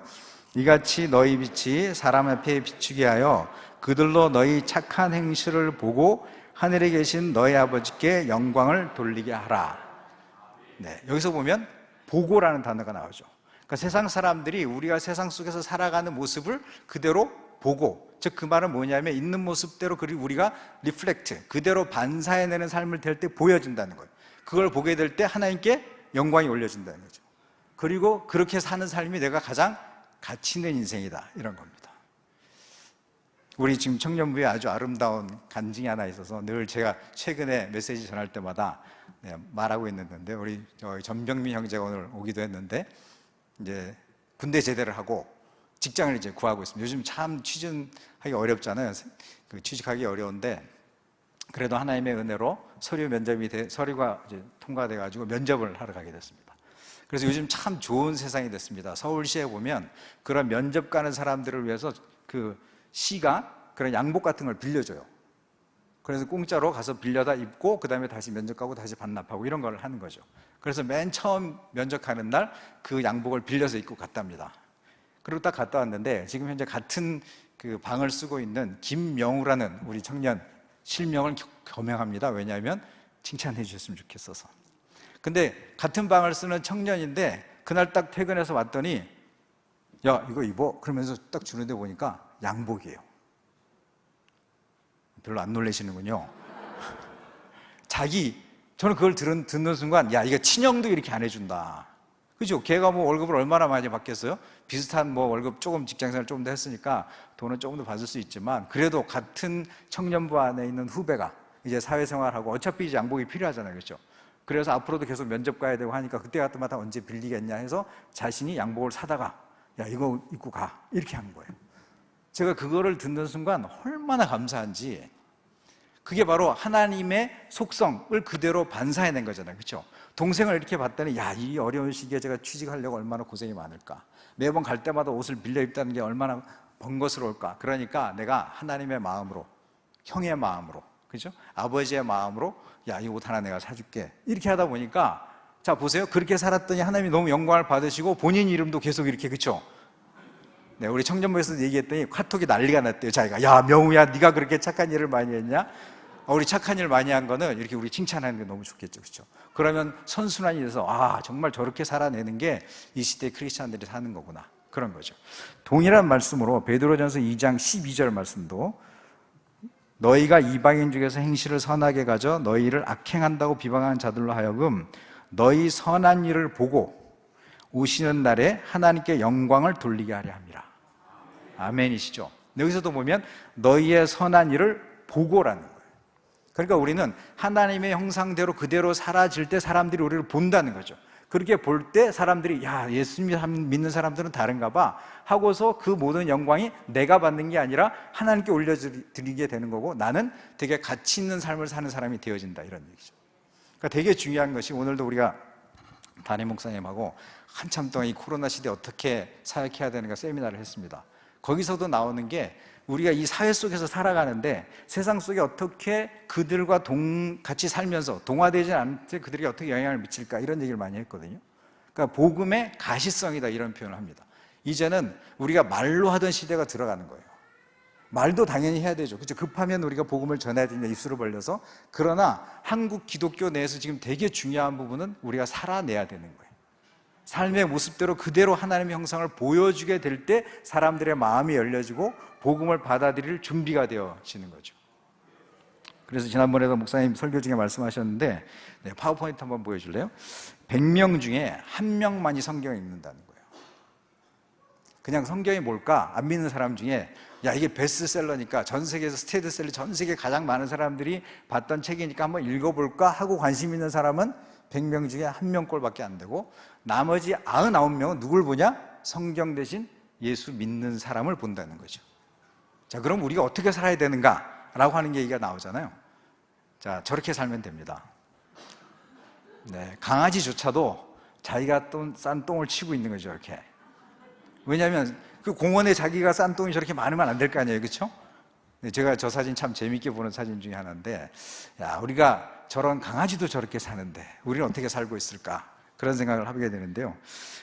이같이 너희 빛이 사람 앞에 비추게 하여 그들로 너희 착한 행실을 보고 하늘에 계신 너희 아버지께 영광을 돌리게 하라. 네, 여기서 보면 보고라는 단어가 나오죠. 그러니까 세상 사람들이 우리가 세상 속에서 살아가는 모습을 그대로 보고, 즉 그 말은 뭐냐면 있는 모습대로, 그리고 우리가 리플렉트, 그대로 반사해내는 삶을 될 때 보여진다는 거예요. 그걸 보게 될 때 하나님께 영광이 올려진다는 거죠. 그리고 그렇게 사는 삶이 내가 가장 가치 있는 인생이다, 이런 겁니다. 우리 지금 청년부에 아주 아름다운 간증이 하나 있어서 늘 제가 최근에 메시지 전할 때마다 말하고 있는데, 우리 전병민 형제가 오늘 오기도 했는데, 이제 군대 제대를 하고 직장을 이제 구하고 있습니다. 요즘 참 취준하기 어렵잖아요. 그 취직하기 어려운데, 그래도 하나님의 은혜로 서류가 이제 통과돼 가지고 면접을 하러 가게 됐습니다. 그래서 요즘 참 좋은 세상이 됐습니다. 서울시에 보면 그런 면접 가는 사람들을 위해서 그 시가 그런 양복 같은 걸 빌려줘요. 그래서 공짜로 가서 빌려다 입고 그 다음에 다시 면접 가고 다시 반납하고 이런 걸 하는 거죠. 그래서 맨 처음 면접 가는 날 그 양복을 빌려서 입고 갔답니다. 그리고 딱 갔다 왔는데, 지금 현재 같은 그 방을 쓰고 있는 김명우라는 우리 청년, 실명을 겸행합니다. 왜냐하면 칭찬해 주셨으면 좋겠어서. 근데 같은 방을 쓰는 청년인데 그날 딱 퇴근해서 왔더니, 야, 이거 입어? 그러면서 딱 주는데 보니까 양복이에요. 별로 안 놀라시는군요. 저는 그걸 듣는 순간, 야, 이거 친형도 이렇게 안 해준다. 그죠? 걔가 뭐 월급을 얼마나 많이 받겠어요? 비슷한 뭐 월급 조금 직장생활 조금 더 했으니까 돈은 조금 더 받을 수 있지만, 그래도 같은 청년부 안에 있는 후배가 이제 사회생활하고 어차피 이제 양복이 필요하잖아요. 그렇죠? 그래서 앞으로도 계속 면접 가야 되고 하니까 그때 같으마다 언제 빌리겠냐 해서 자신이 양복을 사다가, 야, 이거 입고 가, 이렇게 하는 거예요. 제가 그거를 듣는 순간 얼마나 감사한지. 그게 바로 하나님의 속성을 그대로 반사해낸 거잖아요. 그렇죠? 동생을 이렇게 봤더니 야, 이 어려운 시기에 제가 취직하려고 얼마나 고생이 많을까. 매번 갈 때마다 옷을 빌려 입다는 게 얼마나 번거스러울까. 그러니까 내가 하나님의 마음으로, 형의 마음으로, 그죠? 아버지의 마음으로 야, 이 옷 하나 내가 사줄게. 이렇게 하다 보니까 자, 보세요. 그렇게 살았더니 하나님이 너무 영광을 받으시고 본인 이름도 계속 이렇게, 그렇죠? 네, 우리 청년부에서 얘기했더니 카톡이 난리가 났대요. 자기가 야, 명우야, 네가 그렇게 착한 일을 많이 했냐? 우리 착한 일 많이 한 거는 이렇게 우리 칭찬하는 게 너무 좋겠죠, 그렇죠? 그러면 선순환이 돼서 아, 정말 저렇게 살아내는 게 이 시대 크리스찬들이 사는 거구나, 그런 거죠. 동일한 말씀으로 베드로전서 2장 12절 말씀도 너희가 이방인 중에서 행실을 선하게 가져 너희를 악행한다고 비방하는 자들로 하여금 너희 선한 일을 보고 오시는 날에 하나님께 영광을 돌리게 하려 함이라. 아멘이시죠? 여기서도 보면 너희의 선한 일을 보고라는 거예요. 그러니까 우리는 하나님의 형상대로 그대로 살아질 때 사람들이 우리를 본다는 거죠. 그렇게 볼 때 사람들이 야, 예수님 믿는 사람들은 다른가 봐 하고서 그 모든 영광이 내가 받는 게 아니라 하나님께 올려드리게 되는 거고 나는 되게 가치 있는 삶을 사는 사람이 되어진다, 이런 얘기죠. 그러니까 되게 중요한 것이 오늘도 우리가 담임 목사님하고 한참 동안 이 코로나 시대에 어떻게 사역해야 되는가 세미나를 했습니다. 거기서도 나오는 게 우리가 이 사회 속에서 살아가는데 세상 속에 어떻게 그들과 같이 살면서 동화되지 않을 때 그들에게 어떻게 영향을 미칠까, 이런 얘기를 많이 했거든요. 그러니까 복음의 가시성이다, 이런 표현을 합니다. 이제는 우리가 말로 하던 시대가 들어가는 거예요. 말도 당연히 해야 되죠. 그렇죠? 급하면 우리가 복음을 전해야 되냐 입술을 벌려서. 그러나 한국 기독교 내에서 지금 되게 중요한 부분은 우리가 살아내야 되는 거예요. 삶의 모습대로 그대로 하나님의 형상을 보여주게 될 때 사람들의 마음이 열려지고 복음을 받아들일 준비가 되어지는 거죠. 그래서 지난번에도 목사님 설교 중에 말씀하셨는데, 네, 파워포인트 한번 보여줄래요? 100명 중에 1명만이 성경을 읽는다는 거예요. 그냥 성경이 뭘까? 안 믿는 사람 중에 야, 이게 베스트셀러니까 전 세계에서 스테디셀러, 전 세계 가장 많은 사람들이 봤던 책이니까 한번 읽어볼까 하고 관심 있는 사람은 100명 중에 1명꼴밖에 안 되고, 나머지 99명은 누굴 보냐? 성경 대신 예수 믿는 사람을 본다는 거죠. 자, 그럼 우리가 어떻게 살아야 되는가? 라고 하는 게 얘기가 나오잖아요. 자, 저렇게 살면 됩니다. 네, 강아지조차도 자기가 싼 똥을 치고 있는 거죠, 이렇게. 왜냐하면 그 공원에 자기가 싼 똥이 저렇게 많으면 안 될 거 아니에요, 그렇죠? 제가 저 사진 참 재밌게 보는 사진 중에 하나인데, 야, 우리가 저런 강아지도 저렇게 사는데 우리는 어떻게 살고 있을까? 그런 생각을 하게 되는데요.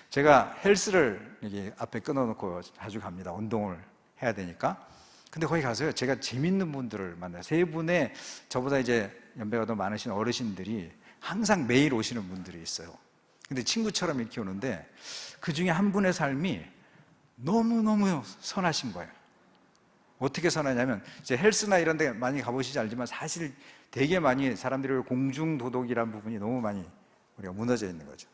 제가 헬스를 여기 앞에 끊어놓고 자주 갑니다. 운동을 해야 되니까. 근데 거기 가서요, 제가 재밌는 분들을 만나요. 세 분의 저보다 이제 연배가 더 많으신 어르신들이 항상 매일 오시는 분들이 있어요. 근데 친구처럼 이렇게 오는데 그 중에 한 분의 삶이 너무너무 선하신 거예요. 어떻게 선하냐면, 이제 헬스나 이런 데 많이 가보시지 알지만 사실 되게 많이 사람들이 공중도덕이라는 부분이 너무 많이 우리가 무너져 있는 거죠.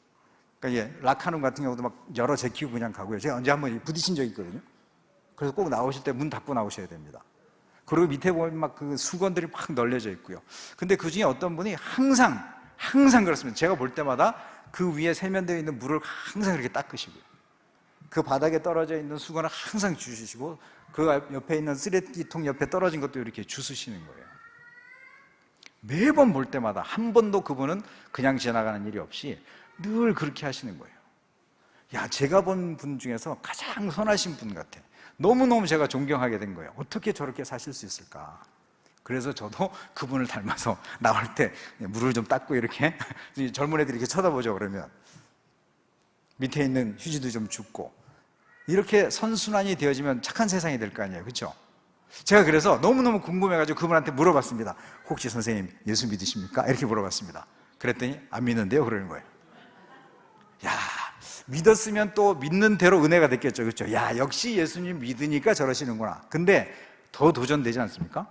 그러니까 이게 락하눔 같은 경우도 막 열어 제키고 그냥 가고요. 제가 언제 한번 부딪힌 적이 있거든요. 그래서 꼭 나오실 때 문 닫고 나오셔야 됩니다. 그리고 밑에 보면 막 그 수건들이 막 널려져 있고요. 근데 그 중에 어떤 분이 항상 그렇습니다. 제가 볼 때마다 그 위에 세면대에 있는 물을 항상 이렇게 닦으시고요. 그 바닥에 떨어져 있는 수건을 항상 주시고, 그 옆에 있는 쓰레기통 옆에 떨어진 것도 이렇게 주스시는 거예요. 매번 볼 때마다 한 번도 그분은 그냥 지나가는 일이 없이 늘 그렇게 하시는 거예요. 야, 제가 본 분 중에서 가장 선하신 분 같아. 너무너무 제가 존경하게 된 거예요. 어떻게 저렇게 사실 수 있을까? 그래서 저도 그분을 닮아서 나올 때 물을 좀 닦고 이렇게 젊은 애들이 이렇게 쳐다보죠. 그러면 밑에 있는 휴지도 좀 줍고, 이렇게 선순환이 되어지면 착한 세상이 될 거 아니에요, 그렇죠? 제가 그래서 너무너무 궁금해가지고 그분한테 물어봤습니다. 혹시 선생님 예수 믿으십니까? 이렇게 물어봤습니다. 그랬더니 안 믿는데요, 그러는 거예요. 야, 믿었으면 또 믿는 대로 은혜가 됐겠죠, 그렇죠? 야, 역시 예수님 믿으니까 저러시는구나. 근데 더 도전되지 않습니까?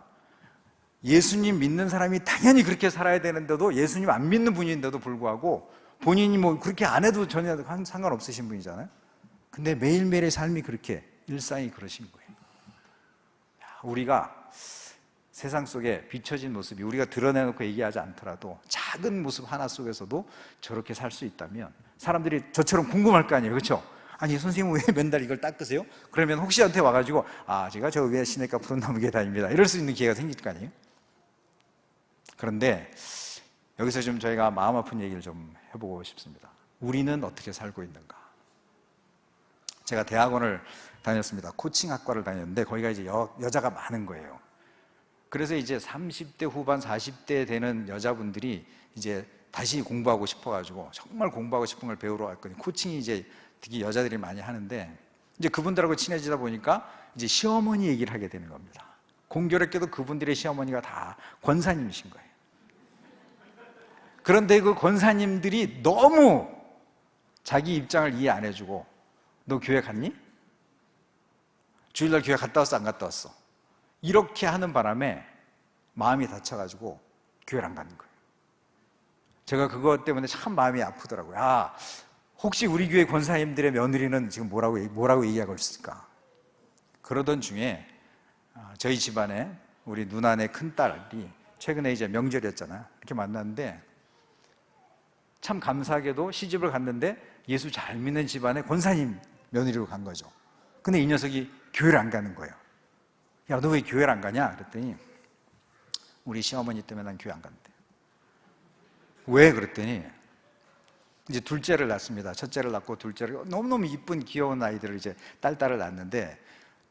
예수님 믿는 사람이 당연히 그렇게 살아야 되는데도, 예수님 안 믿는 분인데도 불구하고 본인이 뭐 그렇게 안 해도 전혀 상관없으신 분이잖아요. 근데 매일매일의 삶이 그렇게, 일상이 그러신 거예요. 우리가 세상 속에 비춰진 모습이 우리가 드러내놓고 얘기하지 않더라도 작은 모습 하나 속에서도 저렇게 살 수 있다면 사람들이 저처럼 궁금할 거 아니에요, 그렇죠? 아니 선생님 왜 맨날 이걸 닦으세요? 그러면 혹시 한테 와가지고 제가 저 위에 시내가 푸른 나무 계단입니다 이럴 수 있는 기회가 생길 거 아니에요? 그런데 여기서 좀 저희가 마음 아픈 얘기를 좀 해보고 싶습니다. 우리는 어떻게 살고 있는가? 제가 대학원을 다녔습니다. 코칭학과를 다녔는데 거기가 이제 여자가 많은 거예요. 그래서 이제 30대 후반 40대 되는 여자분들이 이제 다시 공부하고 싶어가지고 정말 공부하고 싶은 걸 배우러 왔거든요. 코칭이 이제 특히 여자들이 많이 하는데 이제 그분들하고 친해지다 보니까 이제 시어머니 얘기를 하게 되는 겁니다. 공교롭게도 그분들의 시어머니가 다 권사님이신 거예요. 그런데 그 권사님들이 너무 자기 입장을 이해 안 해주고 너 교회 갔니? 주일날 교회 갔다 왔어? 안 갔다 왔어? 이렇게 하는 바람에 마음이 다쳐가지고 교회를 안 가는 거예요. 제가 그것 때문에 참 마음이 아프더라고요. 혹시 우리 교회 권사님들의 며느리는 지금 뭐라고 얘기하고 있을까? 그러던 중에 저희 집안에 우리 누나네 큰딸이 최근에 이제 명절이었잖아요. 이렇게 만났는데 참 감사하게도 시집을 갔는데 예수 잘 믿는 집안에 권사님 며느리로 간 거죠. 근데 이 녀석이 교회를 안 가는 거예요. 야, 너 왜 교회를 안 가냐? 그랬더니 우리 시어머니 때문에 난 교회 안 간대. 왜? 그랬더니 이제 둘째를 낳습니다. 첫째를 낳고 둘째를 너무너무 이쁜 귀여운 아이들을 이제 딸을 낳는데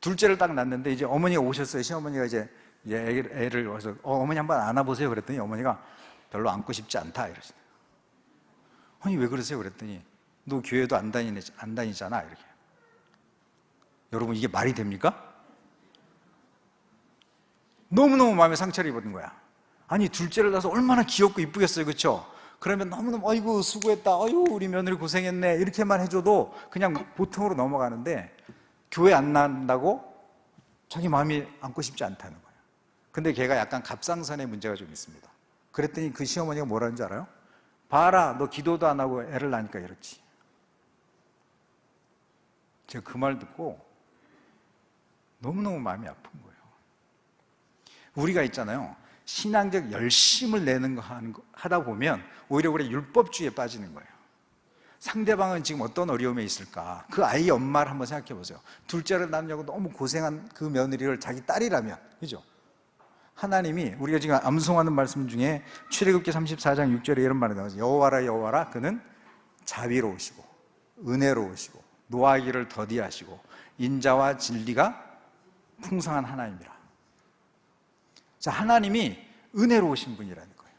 둘째를 딱 낳는데 이제 어머니가 오셨어요. 시어머니가 이제 애를 와서 어머니 한번 안아보세요. 그랬더니 어머니가 별로 안고 싶지 않다 이러시네요. 아니 왜 그러세요? 그랬더니 너 교회도 안 다니잖아 이렇게. 여러분 이게 말이 됩니까? 너무너무 마음에 상처를 입은 거야. 아니 둘째를 낳아서 얼마나 귀엽고 이쁘겠어요, 그렇죠? 그러면 너무너무 아이고 수고했다, 아이고 우리 며느리 고생했네 이렇게만 해줘도 그냥 보통으로 넘어가는데 교회 안 나간다고 자기 마음이 안고 싶지 않다는 거예요. 근데 걔가 약간 갑상선에 문제가 좀 있습니다. 그랬더니 그 시어머니가 뭐라는 줄 알아요? 봐라, 너 기도도 안 하고 애를 낳으니까 이렇지. 제가 그 말 듣고 너무너무 마음이 아픈 거예요. 우리가 있잖아요, 신앙적 열심을 내는 거 하다 보면 오히려 우리 율법주의에 빠지는 거예요. 상대방은 지금 어떤 어려움에 있을까? 그 아이의 엄마를 한번 생각해 보세요. 둘째를 낳으려고 너무 고생한 그 며느리를 자기 딸이라면, 그죠? 하나님이 우리가 지금 암송하는 말씀 중에 출애굽기 34장 6절에 이런 말이 나오죠. 여호와라 여호와라 그는 자비로우시고 은혜로우시고 노하기를 더디하시고 인자와 진리가 풍성한 하나님이라. 자, 하나님이 은혜로우신 분이라는 거예요.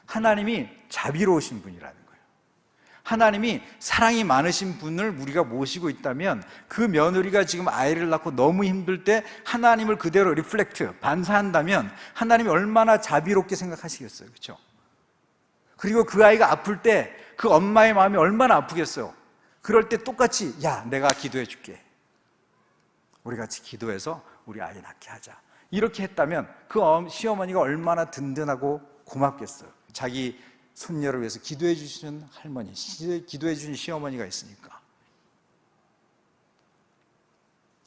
하나님이 자비로우신 분이라는 거예요. 하나님이 사랑이 많으신 분을 우리가 모시고 있다면 그 며느리가 지금 아이를 낳고 너무 힘들 때 하나님을 그대로 반사한다면 하나님이 얼마나 자비롭게 생각하시겠어요, 그렇죠? 그리고 그 아이가 아플 때 그 엄마의 마음이 얼마나 아프겠어요. 그럴 때 똑같이 야, 내가 기도해 줄게, 우리 같이 기도해서 우리 아이 낳게 하자, 이렇게 했다면 그 시어머니가 얼마나 든든하고 고맙겠어요. 자기 손녀를 위해서 기도해 주시는 할머니, 기도해 주신 시어머니가 있으니까.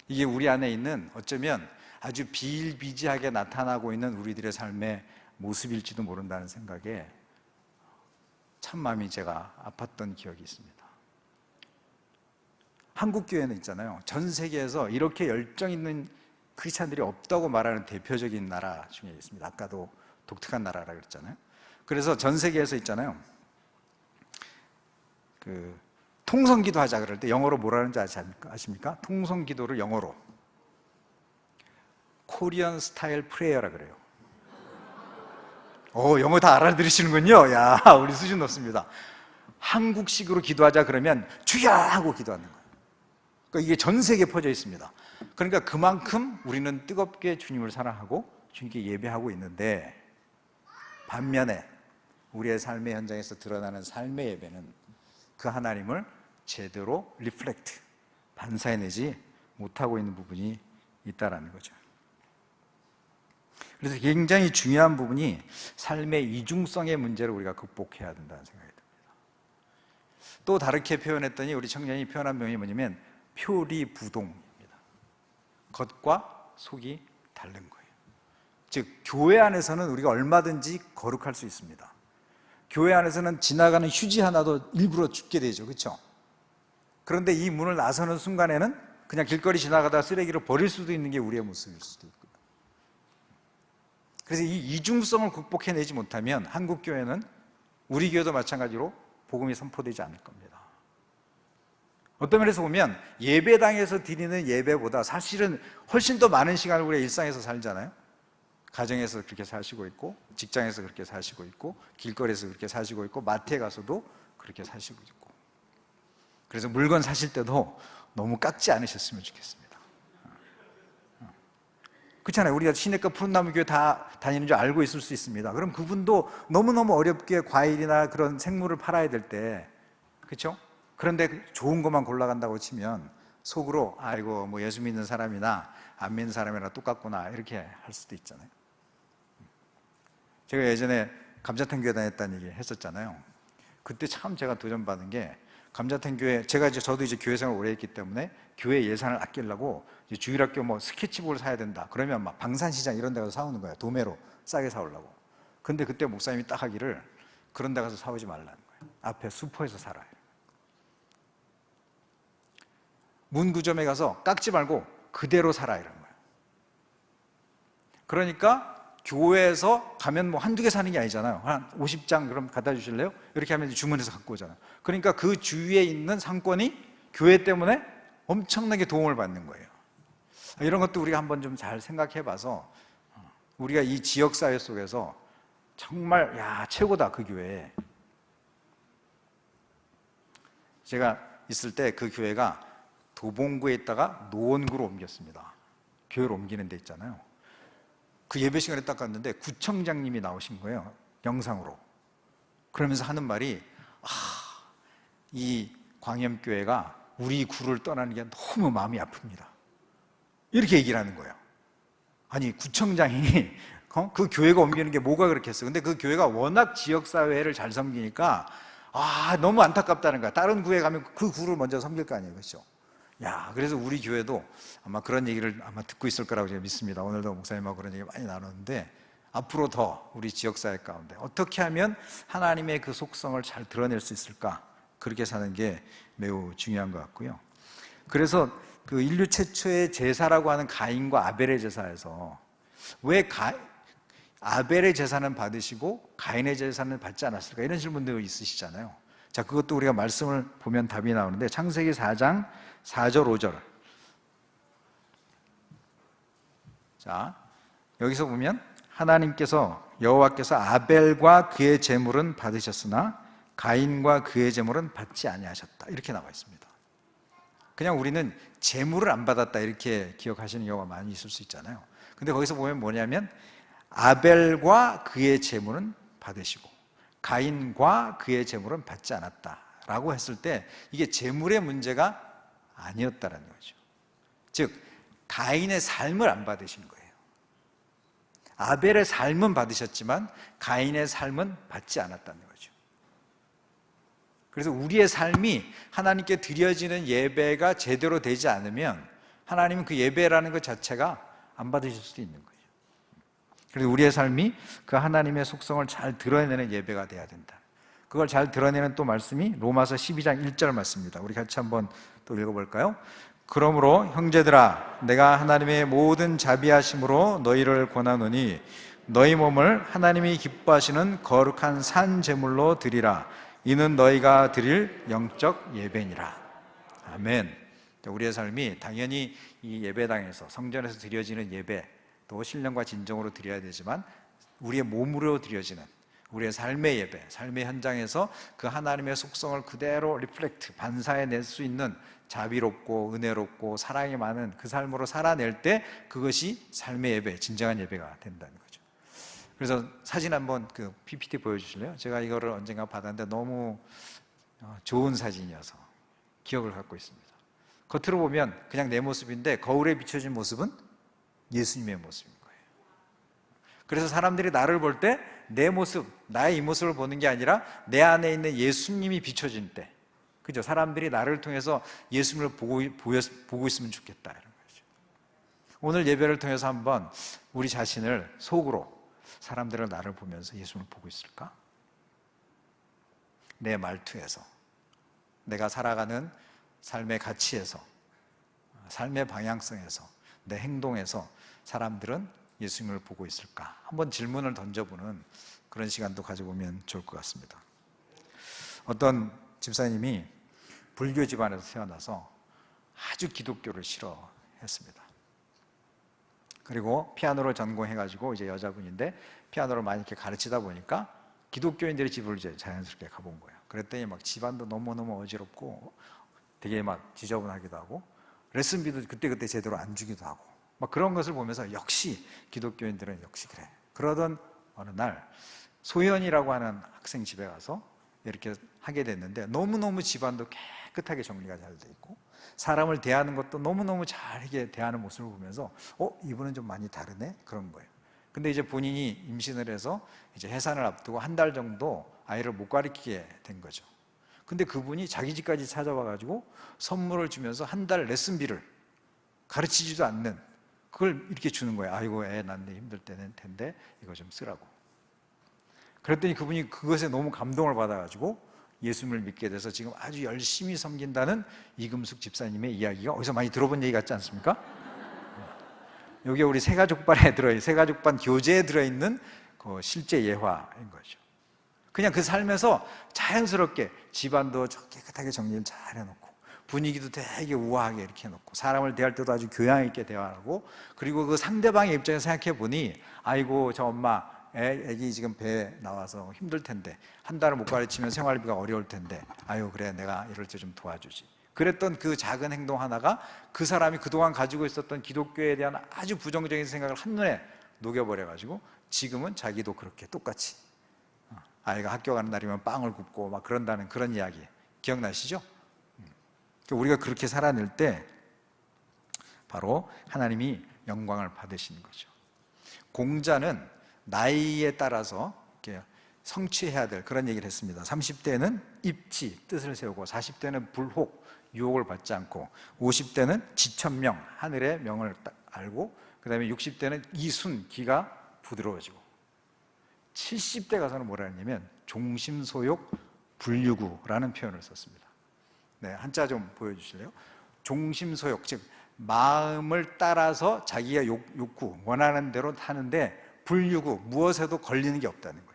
이게 우리 안에 있는 어쩌면 아주 비일비재하게 나타나고 있는 우리들의 삶의 모습일지도 모른다는 생각에 참 마음이 제가 아팠던 기억이 있습니다. 한국 교회는 있잖아요, 전 세계에서 이렇게 열정 있는 크리스찬들이 없다고 말하는 대표적인 나라 중에 있습니다. 아까도 독특한 나라라고 그랬잖아요. 그래서 전 세계에서 있잖아요, 그 통성기도 하자 그럴 때 영어로 뭐라는지 아십니까? 통성기도를 영어로 코리안 스타일 프레이어라 그래요. 영어 다 알아들으시는군요. 야, 우리 수준 높습니다. 한국식으로 기도하자 그러면 주야 하고 기도하는 거예요. 그러니까 이게 전 세계에 퍼져 있습니다. 그러니까 그만큼 우리는 뜨겁게 주님을 사랑하고 주님께 예배하고 있는데, 반면에 우리의 삶의 현장에서 드러나는 삶의 예배는 그 하나님을 제대로 반사해내지 못하고 있는 부분이 있다라는 거죠. 그래서 굉장히 중요한 부분이 삶의 이중성의 문제를 우리가 극복해야 된다는 생각이 듭니다. 또 다르게 표현했더니 우리 청년이 표현한 명이 뭐냐면 표리부동입니다. 겉과 속이 다른 거예요. 즉 교회 안에서는 우리가 얼마든지 거룩할 수 있습니다. 교회 안에서는 지나가는 휴지 하나도 일부러 줍게 되죠, 그렇죠? 그런데 이 문을 나서는 순간에는 그냥 길거리 지나가다 쓰레기를 버릴 수도 있는 게 우리의 모습일 수도 있고요. 그래서 이 이중성을 극복해내지 못하면 한국 교회는, 우리 교회도 마찬가지로 복음이 선포되지 않을 겁니다. 어떤 면에서 보면 예배당에서 드리는 예배보다 사실은 훨씬 더 많은 시간을 우리가 일상에서 살잖아요. 가정에서 그렇게 사시고 있고, 직장에서 그렇게 사시고 있고, 길거리에서 그렇게 사시고 있고, 마트에 가서도 그렇게 사시고 있고. 그래서 물건 사실 때도 너무 깎지 않으셨으면 좋겠습니다. 그렇잖아요. 우리가 시내가 푸른나무 교회 다 다니는 줄 알고 있을 수 있습니다. 그럼 그분도 너무너무 어렵게 과일이나 그런 생물을 팔아야 될 때, 그렇죠? 그런데 좋은 것만 골라간다고 치면 속으로 아이고 뭐 예수 믿는 사람이나 안 믿는 사람이나 똑같구나 이렇게 할 수도 있잖아요. 제가 예전에 감자탕 교회 다녔다는 얘기 했었잖아요. 그때 참 제가 도전받은 게, 감자탕 교회, 저도 이제 교회 생활을 오래 했기 때문에 교회 예산을 아끼려고 이제 주일학교 뭐 스케치북을 사야 된다 그러면 막 방산시장 이런 데 가서 사오는 거예요. 도매로 싸게 사오려고. 근데 그때 목사님이 딱 하기를, 그런 데 가서 사오지 말라는 거예요. 앞에 수포에서 살아요. 문구점에 가서 깎지 말고 그대로 사라 이런 거예요. 그러니까 교회에서 가면 뭐 한두 개 사는 게 아니잖아요. 한 50장 그럼 갖다 주실래요? 이렇게 하면 주문해서 갖고 오잖아요. 그러니까 그 주위에 있는 상권이 교회 때문에 엄청나게 도움을 받는 거예요. 이런 것도 우리가 한번 좀 잘 생각해 봐서, 우리가 이 지역사회 속에서 정말 최고다 그 교회. 제가 있을 때 그 교회가 도봉구에 있다가 노원구로 옮겼습니다. 교회를 옮기는 데 있잖아요. 그 예배 시간에 딱 갔는데 구청장님이 나오신 거예요, 영상으로. 그러면서 하는 말이, 이 광염교회가 우리 구를 떠나는 게 너무 마음이 아픕니다, 이렇게 얘기를 하는 거예요. 아니 구청장이 그 교회가 옮기는 게 뭐가 그렇겠어. 근데 그 교회가 워낙 지역사회를 잘 섬기니까 너무 안타깝다는 거야. 다른 구에 가면 그 구를 먼저 섬길 거 아니에요, 그렇죠? 그래서 우리 교회도 아마 그런 얘기를 듣고 있을 거라고 제가 믿습니다. 오늘도 목사님하고 그런 얘기 많이 나눴는데, 앞으로 더 우리 지역사회 가운데 어떻게 하면 하나님의 그 속성을 잘 드러낼 수 있을까, 그렇게 사는 게 매우 중요한 것 같고요. 그래서 그 인류 최초의 제사라고 하는 가인과 아벨의 제사에서 왜 아벨의 제사는 받으시고 가인의 제사는 받지 않았을까, 이런 질문도 있으시잖아요. 자, 그것도 우리가 말씀을 보면 답이 나오는데, 창세기 4장 4절 5절. 자, 여기서 보면 여호와께서 아벨과 그의 제물은 받으셨으나 가인과 그의 제물은 받지 아니하셨다, 이렇게 나와 있습니다. 그냥 우리는 제물을 안 받았다 이렇게 기억하시는 경우가 많이 있을 수 있잖아요. 근데 거기서 보면 뭐냐면, 아벨과 그의 제물은 받으시고 가인과 그의 제물은 받지 않았다라고 했을 때, 이게 제물의 문제가 아니었다는 거죠. 즉 가인의 삶을 안 받으신 거예요. 아벨의 삶은 받으셨지만 가인의 삶은 받지 않았다는 거죠. 그래서 우리의 삶이 하나님께 드려지는 예배가 제대로 되지 않으면 하나님은 그 예배라는 것 자체가 안 받으실 수도 있는 거예요. 그래서 우리의 삶이 그 하나님의 속성을 잘 드러내는 예배가 돼야 된다. 그걸 잘 드러내는 또 말씀이 로마서 12장 1절 말씀입니다. 우리 같이 한번 또 읽어볼까요? 그러므로 형제들아, 내가 하나님의 모든 자비하심으로 너희를 권하노니 너희 몸을 하나님이 기뻐하시는 거룩한 산 제물로 드리라. 이는 너희가 드릴 영적 예배니라. 아멘. 우리의 삶이 당연히 이 예배당에서, 성전에서 드려지는 예배, 또 신령과 진정으로 드려야 되지만, 우리의 몸으로 드려지는 우리의 삶의 예배, 삶의 현장에서 그 하나님의 속성을 그대로 리플렉트, 반사해낼 수 있는 자비롭고 은혜롭고 사랑이 많은 그 삶으로 살아낼 때, 그것이 삶의 예배, 진정한 예배가 된다는 거죠. 그래서 사진 한번 그 PPT 보여주실래요? 제가 이거를 언젠가 받았는데 너무 좋은 사진이어서 기억을 갖고 있습니다. 겉으로 보면 그냥 내 모습인데 거울에 비춰진 모습은 예수님의 모습인 거예요. 그래서 사람들이 나를 볼 때 내 모습, 나의 이 모습을 보는 게 아니라 내 안에 있는 예수님이 비춰진 때, 그죠? 사람들이 나를 통해서 예수님을 보고 있으면 좋겠다, 이런 거죠. 오늘 예배를 통해서 한번 우리 자신을 속으로, 사람들은 나를 보면서 예수님을 보고 있을까? 내 말투에서, 내가 살아가는 삶의 가치에서, 삶의 방향성에서, 내 행동에서 사람들은 예수님을 보고 있을까? 한번 질문을 던져보는 그런 시간도 가져보면 좋을 것 같습니다. 어떤 집사님이 불교 집안에서 태어나서 아주 기독교를 싫어했습니다. 그리고 피아노를 전공해가지고 이제 여자분인데 피아노를 많이 이렇게 가르치다 보니까 기독교인들의 집을 이제 자연스럽게 가본 거예요. 그랬더니 막 집안도 너무너무 어지럽고 되게 막 지저분하기도 하고 레슨비도 그때그때 제대로 안 주기도 하고 막 그런 것을 보면서 역시 기독교인들은 역시 그래. 그러던 어느 날 소연이라고 하는 학생 집에 가서 이렇게 하게 됐는데 너무너무 집안도 깨끗하게 정리가 잘 돼 있고 사람을 대하는 것도 너무너무 잘하게 대하는 모습을 보면서 이분은 좀 많이 다르네? 그런 거예요. 근데 이제 본인이 임신을 해서 이제 해산을 앞두고 한 달 정도 아이를 못 가르치게 된 거죠. 근데 그분이 자기 집까지 찾아와 가지고 선물을 주면서 한 달 레슨비를 가르치지도 않는 그걸 이렇게 주는 거예요. 아이고 애 낳는데 힘들 때는 텐데 이거 좀 쓰라고. 그랬더니 그분이 그것에 너무 감동을 받아가지고 예수님을 믿게 돼서 지금 아주 열심히 섬긴다는 이금숙 집사님의 이야기가 어디서 많이 들어본 얘기 같지 않습니까? 여기 우리 새가족반 교재에 들어있는 그 실제 예화인 거죠. 그냥 그 삶에서 자연스럽게 집안도 깨끗하게 정리를 잘 해놓고 분위기도 되게 우아하게 이렇게 해놓고 사람을 대할 때도 아주 교양 있게 대화하고 그리고 그 상대방의 입장에서 생각해 보니 아이고 저 엄마 애기 지금 배에 나와서 힘들 텐데 한 달을 못 가르치면 생활비가 어려울 텐데 아유 그래 내가 이럴 때 좀 도와주지. 그랬던 그 작은 행동 하나가 그 사람이 그동안 가지고 있었던 기독교에 대한 아주 부정적인 생각을 한눈에 녹여버려가지고 지금은 자기도 그렇게 똑같이 아이가 학교 가는 날이면 빵을 굽고 막 그런다는 그런 이야기 기억나시죠? 우리가 그렇게 살아낼 때 바로 하나님이 영광을 받으시는 거죠. 공자는 나이에 따라서 이렇게 성취해야 될 그런 얘기를 했습니다. 30대는 입지, 뜻을 세우고 40대는 불혹, 유혹을 받지 않고 50대는 지천명, 하늘의 명을 알고 그 다음에 60대는 이순, 기가 부드러워지고 70대 가서는 뭐라 했냐면 종심소욕 불유구라는 표현을 썼습니다. 네, 한자 좀 보여주실래요? 종심소욕, 즉 마음을 따라서 자기가 욕구, 원하는 대로 하는데 불유구, 무엇에도 걸리는 게 없다는 거예요.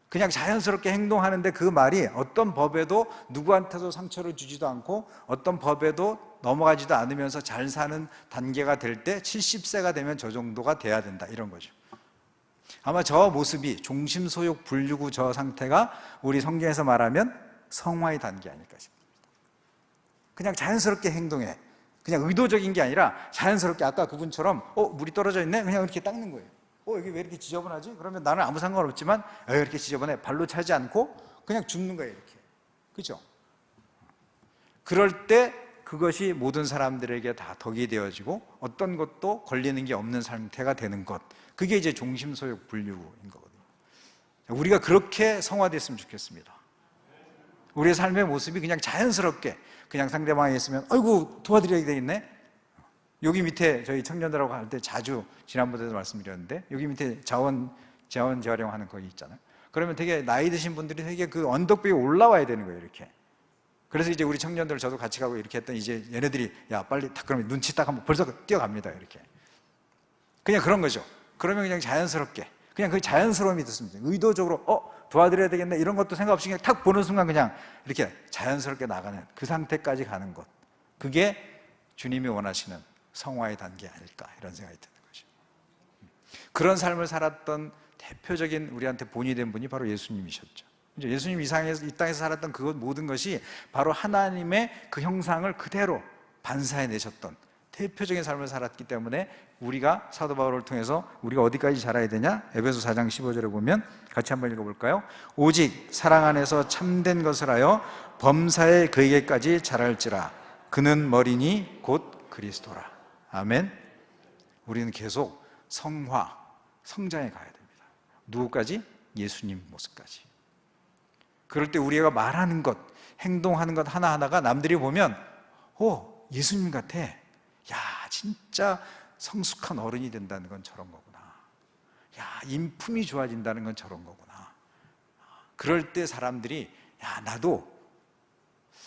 그냥 자연스럽게 행동하는데 그 말이 어떤 법에도 누구한테도 상처를 주지도 않고 어떤 법에도 넘어가지도 않으면서 잘 사는 단계가 될 때 70세가 되면 저 정도가 돼야 된다 이런 거죠. 아마 저 모습이 종심소욕 불유구 저 상태가 우리 성경에서 말하면 성화의 단계 아닐까 싶습니다. 그냥 자연스럽게 행동해. 그냥 의도적인 게 아니라 자연스럽게 아까 그분처럼 물이 떨어져 있네? 그냥 이렇게 닦는 거예요. 여기 왜 이렇게 지저분하지? 그러면 나는 아무 상관없지만 이렇게 지저분해. 발로 차지 않고 그냥 줍는 거예요. 이렇게. 그죠? 그럴 때 그것이 모든 사람들에게 다 덕이 되어지고 어떤 것도 걸리는 게 없는 상태가 되는 것. 그게 이제 종심소욕 불유인 거거든요. 우리가 그렇게 성화됐으면 좋겠습니다. 우리의 삶의 모습이 그냥 자연스럽게 그냥 상대방이 있으면 아이고 도와드려야 되겠네. 여기 밑에 저희 청년들하고 할 때 자주 지난번에도 말씀드렸는데 여기 밑에 자원 재활용하는 거기 있잖아요. 그러면 되게 나이 드신 분들이 되게 그 언덕배에 올라와야 되는 거예요. 이렇게. 그래서 이제 우리 청년들 저도 같이 가고 이렇게 했더니 이제 얘네들이 야 빨리 딱 그러면 눈치 딱 하면 벌써 뛰어갑니다. 이렇게. 그냥 그런 거죠. 그러면 그냥 자연스럽게 그냥 그 자연스러움이 됐습니다. 의도적으로 도와드려야 되겠네 이런 것도 생각 없이 그냥 탁 보는 순간 그냥 이렇게 자연스럽게 나가는 그 상태까지 가는 것. 그게 주님이 원하시는 성화의 단계 아닐까 이런 생각이 드는 거죠. 그런 삶을 살았던 대표적인 우리한테 본이 된 분이 바로 예수님이셨죠. 예수님 이 땅에서 살았던 그 모든 것이 바로 하나님의 그 형상을 그대로 반사해내셨던 대표적인 삶을 살았기 때문에 우리가 사도 바울을 통해서 우리가 어디까지 자라야 되냐? 에베소 4장 15절에 보면 같이 한번 읽어볼까요? 오직 사랑 안에서 참된 것을 하여 범사에 그에게까지 자랄지라 그는 머리니 곧 그리스도라. 아멘. 우리는 계속 성장해 가야 됩니다. 누구까지? 예수님 모습까지. 그럴 때 우리가 말하는 것, 행동하는 것 하나하나가 남들이 보면 예수님 같아. 야, 진짜 성숙한 어른이 된다는 건 저런 거구나. 야, 인품이 좋아진다는 건 저런 거구나. 그럴 때 사람들이 야, 나도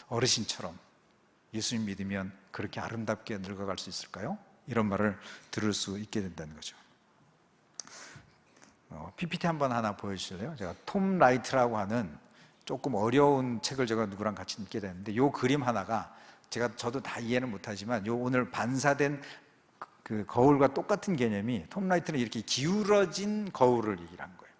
어르신처럼 예수님 믿으면 그렇게 아름답게 늙어갈 수 있을까요? 이런 말을 들을 수 있게 된다는 거죠. PPT 한번 하나 보여주실래요? 제가 톰 라이트라고 하는 조금 어려운 책을 제가 누구랑 같이 읽게 됐는데, 요 그림 하나가 저도 다 이해는 못하지만 요 오늘 반사된 그 거울과 똑같은 개념이, 톰 라이트는 이렇게 기울어진 거울을 얘기한 거예요.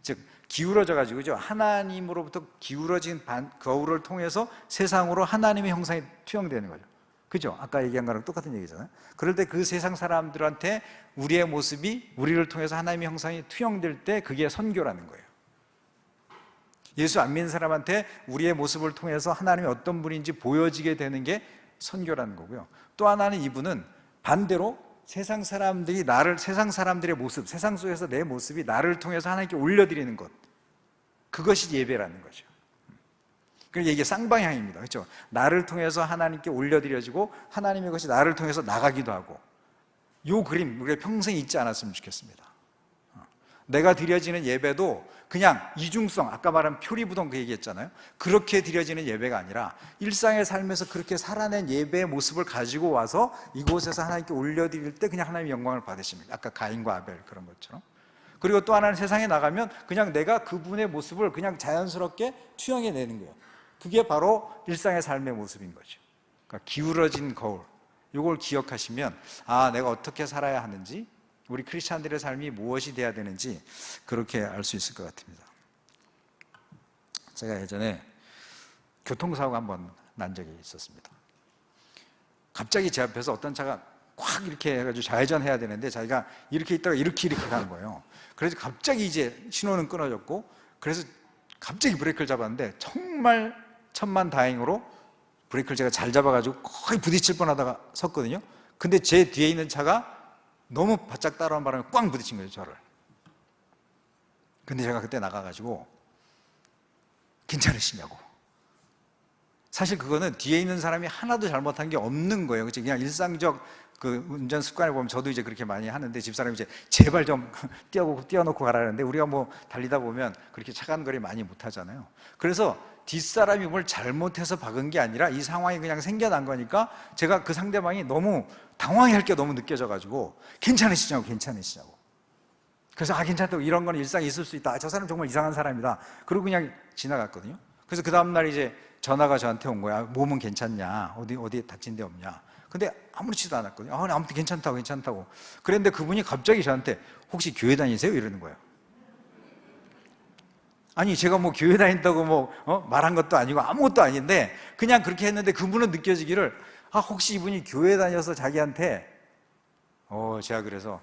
즉 기울어져 가지고죠, 하나님으로부터 기울어진 거울을 통해서 세상으로 하나님의 형상이 투영되는 거죠. 그죠? 아까 얘기한 거랑 똑같은 얘기잖아요. 그럴 때 그 세상 사람들한테 우리의 모습이, 우리를 통해서 하나님의 형상이 투영될 때 그게 선교라는 거예요. 예수 안 믿는 사람한테 우리의 모습을 통해서 하나님이 어떤 분인지 보여지게 되는 게 선교라는 거고요. 또 하나는, 이분은 반대로 세상 사람들의 모습, 세상 속에서 내 모습이 나를 통해서 하나님께 올려드리는 것, 그것이 예배라는 거죠. 그러니까 이게 쌍방향입니다. 그렇죠? 나를 통해서 하나님께 올려드려지고 하나님의 것이 나를 통해서 나가기도 하고, 이 그림 우리가 평생 잊지 않았으면 좋겠습니다. 내가 드려지는 예배도 그냥 이중성, 아까 말한 표리부동 그 얘기했잖아요. 그렇게 드려지는 예배가 아니라 일상의 삶에서 그렇게 살아낸 예배의 모습을 가지고 와서 이곳에서 하나님께 올려드릴 때 그냥 하나님의 영광을 받으십니다. 아까 가인과 아벨 그런 것처럼. 그리고 또 하나는 세상에 나가면 그냥 내가 그분의 모습을 그냥 자연스럽게 투영해내는 거예요. 그게 바로 일상의 삶의 모습인 거죠. 그러니까 기울어진 거울, 이걸 기억하시면 내가 어떻게 살아야 하는지, 우리 크리스찬들의 삶이 무엇이 돼야 되는지 그렇게 알 수 있을 것 같습니다. 제가 예전에 교통사고가 한번 난 적이 있었습니다. 갑자기 제 앞에서 어떤 차가 꽉 이렇게 해가지고 좌회전해야 되는데 자기가 이렇게 있다가 이렇게 가는 거예요. 그래서 갑자기 이제 신호는 끊어졌고, 그래서 갑자기 브레이크를 잡았는데 정말 천만다행으로 브레이크를 제가 잘 잡아가지고 거의 부딪힐 뻔하다가 섰거든요. 근데 제 뒤에 있는 차가 너무 바짝 따라온 바람에 꽝 부딪힌 거예요, 저를. 근데 제가 그때 나가가지고 괜찮으시냐고. 사실 그거는 뒤에 있는 사람이 하나도 잘못한 게 없는 거예요. 그치? 그냥 일상적 그 운전 습관을 보면 저도 이제 그렇게 많이 하는데, 집사람이 이제 제발 좀 띄워놓고 가라는데, 우리가 뭐 달리다 보면 그렇게 차간거리 많이 못 하잖아요. 그래서 뒷사람이 뭘 잘못해서 박은 게 아니라 이 상황이 그냥 생겨난 거니까 제가 그 상대방이 너무 당황할 게 너무 느껴져가지고 괜찮으시냐고. 그래서 괜찮다고, 이런 건 일상에 있을 수 있다. 저 사람 정말 이상한 사람이다. 그리고 그냥 지나갔거든요. 그래서 그 다음날 이제 전화가 저한테 온 거야. 몸은 괜찮냐? 어디 다친 데 없냐? 근데 아무렇지도 않았거든요. 아무튼 괜찮다고. 그런데 그분이 갑자기 저한테 혹시 교회 다니세요? 이러는 거예요. 아니, 제가 뭐 교회 다닌다고 말한 것도 아니고 아무것도 아닌데 그냥 그렇게 했는데, 그분은 느껴지기를 혹시 이분이 교회 다녀서 자기한테 제가 그래서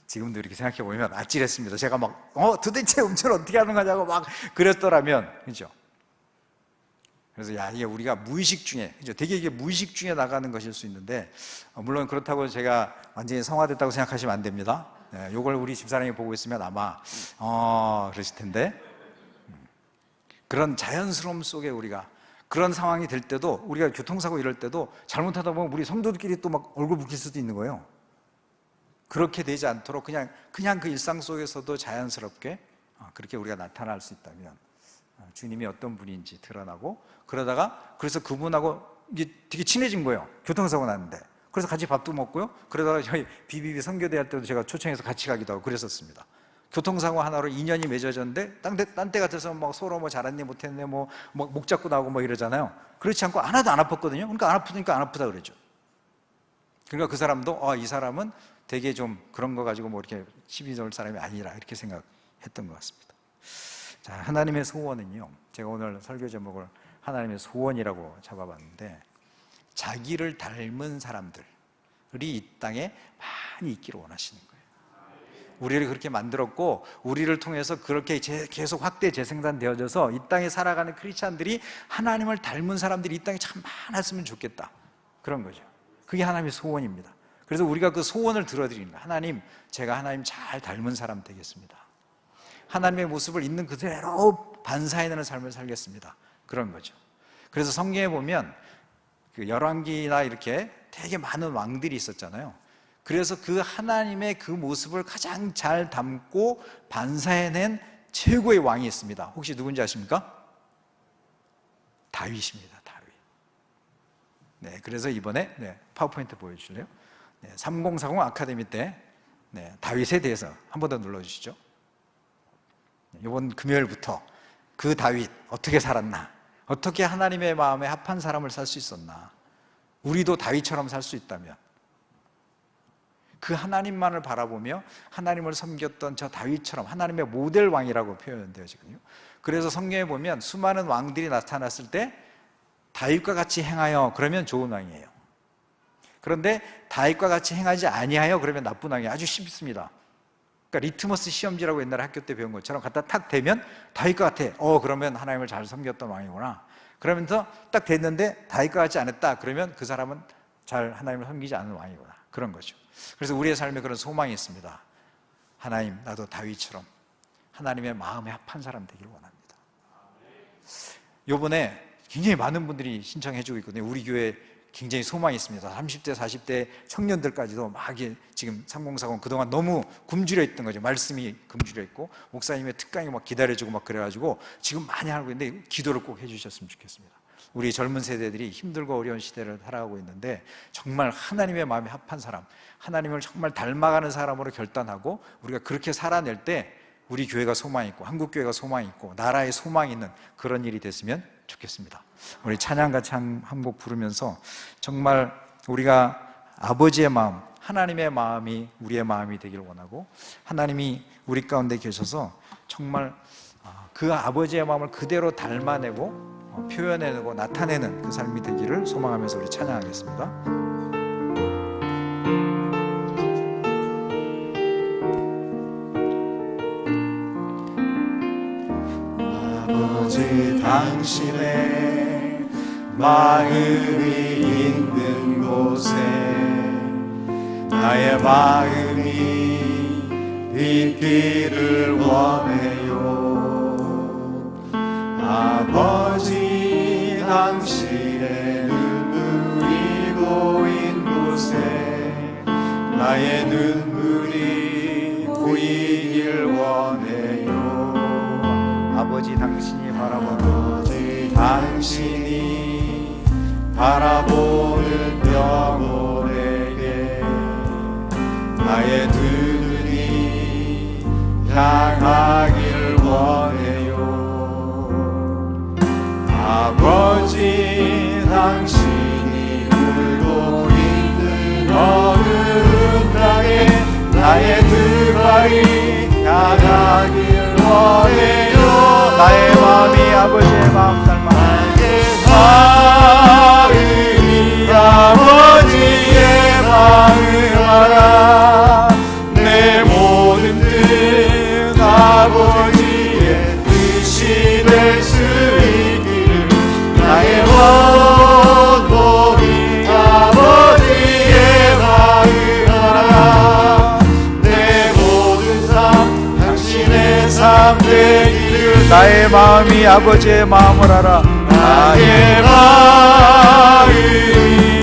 지금도 이렇게 생각해 보면 아찔했습니다. 제가 도대체 운전을 어떻게 하는 거냐고 막 그랬더라면, 그죠? 그래서 이게 우리가 무의식 중에, 그죠? 되게 이게 무의식 중에 나가는 것일 수 있는데, 물론 그렇다고 제가 완전히 성화됐다고 생각하시면 안 됩니다. 이걸 우리 집사람이 보고 있으면 아마 그러실 텐데, 그런 자연스러움 속에 우리가 그런 상황이 될 때도, 우리가 교통사고 이럴 때도 잘못하다 보면 우리 성도들끼리 또 막 얼굴 붉힐 수도 있는 거예요. 그렇게 되지 않도록 그냥 그 일상 속에서도 자연스럽게 그렇게 우리가 나타날 수 있다면 주님이 어떤 분인지 드러나고, 그래서 그분하고 이제 되게 친해진 거예요. 교통사고 났는데. 그래서 같이 밥도 먹고요. 그러다가 저희 BBB 선교대 할 때도 제가 초청해서 같이 가기도 하고 그랬었습니다. 교통사고 하나로 인연이 맺어졌는데, 딴 때 같아서 서로 잘했네 못했네 목 잡고 나오고 이러잖아요. 그렇지 않고 하나도 안 아팠거든요. 그러니까 안 아프다 그러죠. 그러니까 그 사람도 이 사람은 되게 좀 그런 거 가지고 이렇게 시비 걸 사람이 아니라 이렇게 생각했던 것 같습니다. 자, 하나님의 소원은요, 제가 오늘 설교 제목을 하나님의 소원이라고 잡아봤는데, 자기를 닮은 사람들이 이 땅에 많이 있기를 원하시는 거예요. 우리를 그렇게 만들었고, 우리를 통해서 그렇게 계속 확대 재생산되어져서 이 땅에 살아가는 크리스찬들이 하나님을 닮은 사람들이 이 땅에 참 많았으면 좋겠다, 그런 거죠. 그게 하나님의 소원입니다. 그래서 우리가 그 소원을 들어드리는 거예요. 하나님, 제가 하나님 잘 닮은 사람 되겠습니다. 하나님의 모습을 있는 그대로 반사해내는 삶을 살겠습니다, 그런 거죠. 그래서 성경에 보면 그 열왕기나 이렇게 되게 많은 왕들이 있었잖아요. 그래서 그 하나님의 그 모습을 가장 잘 담고 반사해낸 최고의 왕이 있습니다. 혹시 누군지 아십니까? 다윗입니다. 다윗. 네, 그래서 이번에 파워포인트 보여주실래요? 3040 아카데미 때 다윗에 대해서 한 번 더 눌러주시죠. 이번 금요일부터 그 다윗 어떻게 살았나, 어떻게 하나님의 마음에 합한 사람을 살 수 있었나, 우리도 다윗처럼 살 수 있다면, 그 하나님만을 바라보며 하나님을 섬겼던 저 다윗처럼, 하나님의 모델 왕이라고 표현되어지거든요. 그래서 성경에 보면 수많은 왕들이 나타났을 때 다윗과 같이 행하여 그러면 좋은 왕이에요. 그런데 다윗과 같이 행하지 아니하여 그러면 나쁜 왕이에요. 아주 쉽습니다. 그러니까 리트머스 시험지라고 옛날에 학교 때 배운 것처럼 갖다 탁 대면 다윗과 같아. 그러면 하나님을 잘 섬겼던 왕이구나. 그러면서 딱 됐는데 다윗과 같지 않았다. 그러면 그 사람은 잘 하나님을 섬기지 않는 왕이구나. 그런 거죠. 그래서 우리의 삶에 그런 소망이 있습니다. 하나님, 나도 다윗처럼 하나님의 마음에 합한 사람 되기를 원합니다. 요번에 굉장히 많은 분들이 신청해 주고 있거든요. 우리 교회 굉장히 소망이 있습니다. 30대, 40대 청년들까지도 막 지금 3040 그동안 너무 굶주려 있던 거죠. 말씀이 굶주려 있고 목사님의 특강이 막 기다려주고 막 그래가지고 지금 많이 하고 있는데 기도를 꼭 해주셨으면 좋겠습니다. 우리 젊은 세대들이 힘들고 어려운 시대를 살아가고 있는데 정말 하나님의 마음에 합한 사람, 하나님을 정말 닮아가는 사람으로 결단하고 우리가 그렇게 살아낼 때 우리 교회가 소망이 있고 한국교회가 소망이 있고 나라에 소망이 있는 그런 일이 됐으면 좋겠습니다. 우리 찬양 같이 한 곡 부르면서 정말 우리가 아버지의 마음, 하나님의 마음이 우리의 마음이 되기를 원하고 하나님이 우리 가운데 계셔서 정말 그 아버지의 마음을 그대로 닮아내고 표현해내고 나타내는 그 삶이 되기를 소망하면서 우리 찬양하겠습니다. 아버지 당신의 마음이 있는 곳에 나의 마음이 있기를 원해요. 아버지 당신의 눈물이 고인 곳에 나의 눈물이 고이길 원해요. 아버지 당신이 아버지 당신이 바라보는 영혼에게 나의 두 눈이 향하길 원해요. 아버지 당신이 울고 있는 어두운 땅에 나의 두 발이 향하길 원해요. 나의 마음이 아버지의 마음 닮아 나의 마음이 아버지의 마음을 알아. 내 모든 뜻 아버지의 뜻이 될 수 있기를 나의 원복이 아버지의 마음을 알아. 내 모든 삶 당신의 삶 되기를 나의 마음이 아버지의 마음을 알아. 나의 마음이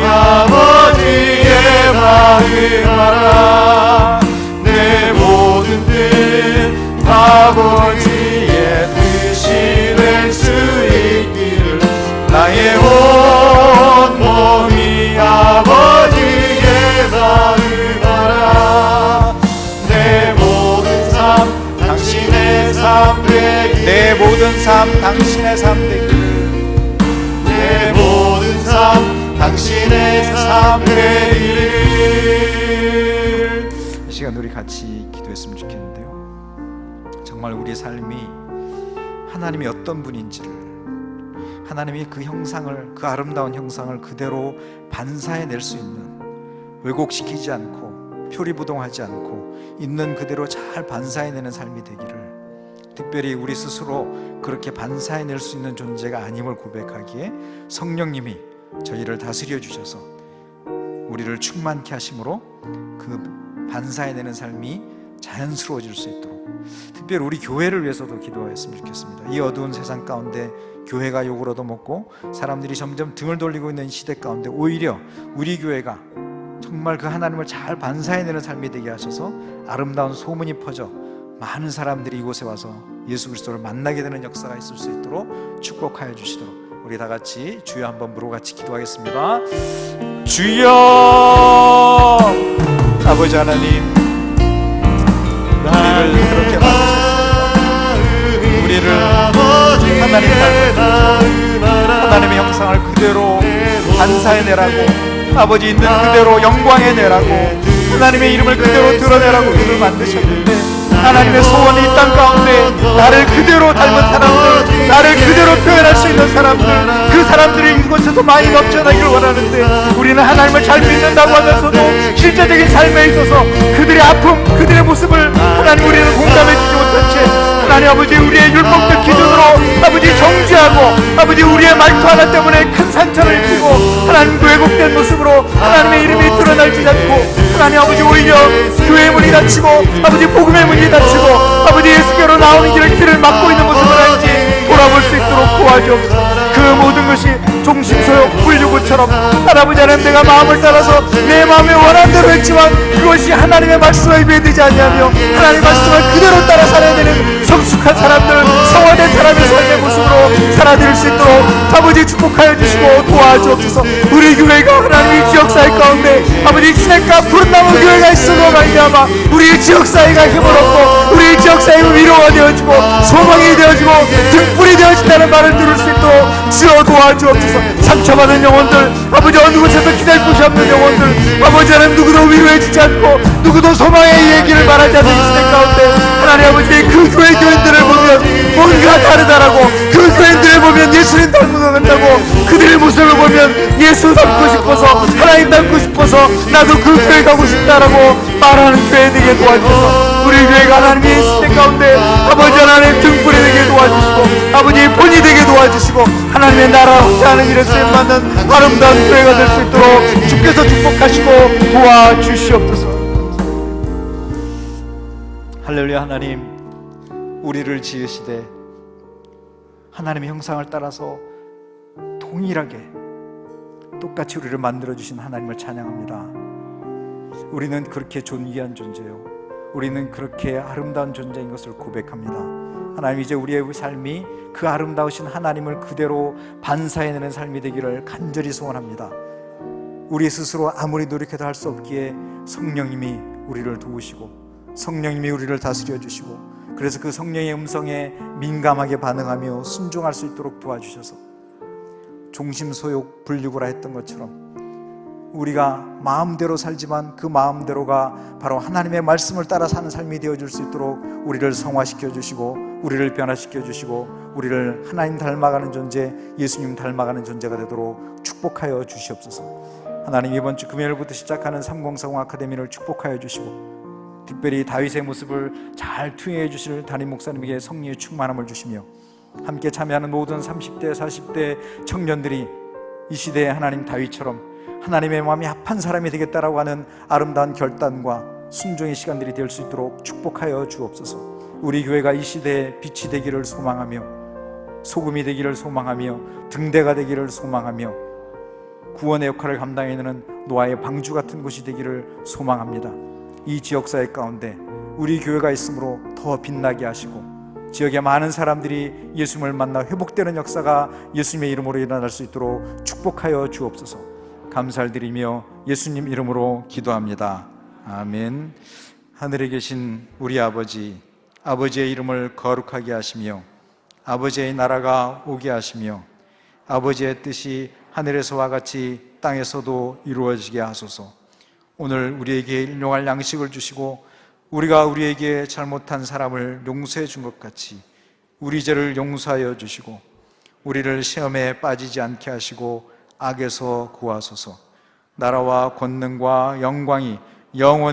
아버지의 마음을 알아. 내 모든 뜻 아버지의 뜻이 될 수 있기를 나의 온 몸이 아버지의 마음을 알아. 내 모든 삶 당신의 삶 되기를 내 모든 삶 당신의 삶 되기를 내 모든 삶 당신의 삶 되기를. 이 시간 우리 같이 기도했으면 좋겠는데요. 정말 우리의 삶이 하나님이 어떤 분인지를, 하나님이 그 형상을, 그 아름다운 형상을 그대로 반사해낼 수 있는, 왜곡시키지 않고 표리부동하지 않고 있는 그대로 잘 반사해내는 삶이 되기를, 특별히 우리 스스로 그렇게 반사해낼 수 있는 존재가 아님을 고백하기에 성령님이 저희를 다스려 주셔서 우리를 충만케 하심으로 그 반사해내는 삶이 자연스러워질 수 있도록, 특별히 우리 교회를 위해서도 기도하였으면 좋겠습니다. 이 어두운 세상 가운데 교회가 욕을 얻어먹고 사람들이 점점 등을 돌리고 있는 시대 가운데 오히려 우리 교회가 정말 그 하나님을 잘 반사해내는 삶이 되게 하셔서 아름다운 소문이 퍼져 많은 사람들이 이곳에 와서 예수 그리스도를 만나게 되는 역사가 있을 수 있도록 축복하여 주시도록 우리 다 같이 주여 한번 부르고 같이 기도하겠습니다. 주여. 아버지 하나님, 우리를 그렇게 만드셨습니다. 우리를 하나님 닮은 하나님의 형상을 그대로 반사해내라고, 아버지 있는 그대로 영광에 내라고, 하나님의 이름을 그대로 드러내라고 우리를 만드셨는데, 하나님의 소원이 이 땅 가운데 나를 그대로 닮은 사람들, 나를 그대로 표현할 수 있는 사람들, 그 사람들이 이곳에서 많이 넘쳐나기를 원하는데, 우리는 하나님을 잘 믿는다고 하면서도 실제적인 삶에 있어서 그들의 아픔, 그들의 모습을 하나님 우리는 공감해주지 못한 채 하나님 아버지 우리의 율법적 기준으로 아버지 정죄하고, 아버지 우리의 말투 하나 때문에 큰 상처를 입히고 하나님 왜곡된 모습으로 하나님의 이름이 드러나지 않고, 하나님 아버지 오히려 교회의 문이 닫히고 아버지 복음의 문이 닫히고 아버지 예수께로 나오는 길을 막고 있는 모습을 알지 돌아볼 수 있도록 도와주옵소서. 그 모든 것이 종신소욕 불유구처럼 할아버지 하나님, 내가 마음을 따라서 내 마음에 원하는 대로 했지만 그것이 하나님의 말씀에 입에되지 아니하며 하나님의 말씀을 그대로 따라 살아야 되는 성숙한 사람들, 성화된 사람의 삶의 모습으로 살아드릴 수 있도록 아버지 축복하여 주시고 도와주옵소서. 우리 교회가 하나님의 지역사회 가운데 아버지 시냇가 푸른나무 교회가 있으므로 말미암아 우리 지역사회가 힘을 얻고 우리 지역사회가 위로가 되어지고 소망이 되어지고 등불이 되어진다는 말을 들을 수 있도록 주여 도와주옵소서. 상처받은 영혼들, 아버지 어느 곳에서 기댈 곳이 없는 영혼들, 아버지 하나님 누구도 위로해주지 않고 누구도 소망의 얘기를 말하지 않는 시대 가운데 하나님 아버지 그 교회 교인들을 보면 뭔가 다르다라고, 그 교인들을 보면 예수님 닮은 것 같다고, 그들의 모습을 보면 예수 닮고 싶어서 하나님 닮고 싶어서 나도 그 교회 가고 싶다라고 말하는 교회 되게 도와주셔서 우리 교회가 하나님의 시대 가운데 아버지 하나님 등불이 되게 도와주시고 아버지 본이 되게 도와주시고 하나님의 나라 확장하는 일에 쓰임받는 아름다운 교회가 될 수 있도록 주께서 축복하시고 도와주시옵소서. 할렐루야. 하나님, 우리를 지으시되 하나님의 형상을 따라서 동일하게 똑같이 우리를 만들어주신 하나님을 찬양합니다. 우리는 그렇게 존귀한 존재요, 우리는 그렇게 아름다운 존재인 것을 고백합니다. 하나님, 이제 우리의 삶이 그 아름다우신 하나님을 그대로 반사해내는 삶이 되기를 간절히 소원합니다. 우리 스스로 아무리 노력해도 할 수 없기에 성령님이 우리를 도우시고 성령님이 우리를 다스려 주시고, 그래서 그 성령의 음성에 민감하게 반응하며 순종할 수 있도록 도와주셔서 종심소욕 분리구라 했던 것처럼 우리가 마음대로 살지만 그 마음대로가 바로 하나님의 말씀을 따라 사는 삶이 되어줄 수 있도록 우리를 성화시켜 주시고 우리를 변화시켜 주시고 우리를 하나님 닮아가는 존재, 예수님 닮아가는 존재가 되도록 축복하여 주시옵소서. 하나님, 이번 주 금요일부터 시작하는 3040 아카데미를 축복하여 주시고 특별히 다윗의 모습을 잘 투영해 주실 담임 목사님에게 성령의 충만함을 주시며 함께 참여하는 모든 30대 40대 청년들이 이 시대의 하나님 다윗처럼 하나님의 마음이 합한 사람이 되겠다라고 하는 아름다운 결단과 순종의 시간들이 될 수 있도록 축복하여 주옵소서. 우리 교회가 이 시대의 빛이 되기를 소망하며 소금이 되기를 소망하며 등대가 되기를 소망하며 구원의 역할을 감당해내는 노아의 방주 같은 곳이 되기를 소망합니다. 이 지역사회 가운데 우리 교회가 있으므로 더 빛나게 하시고 지역의 많은 사람들이 예수님을 만나 회복되는 역사가 예수님의 이름으로 일어날 수 있도록 축복하여 주옵소서. 감사를 드리며 예수님 이름으로 기도합니다. 아멘. 하늘에 계신 우리 아버지, 아버지의 이름을 거룩하게 하시며 아버지의 나라가 오게 하시며 아버지의 뜻이 하늘에서와 같이 땅에서도 이루어지게 하소서. 오늘 우리에게 일용할 양식을 주시고 우리가 우리에게 잘못한 사람을 용서해 준 것 같이 우리 죄를 용서하여 주시고 우리를 시험에 빠지지 않게 하시고 악에서 구하소서. 나라와 권능과 영광이 영원히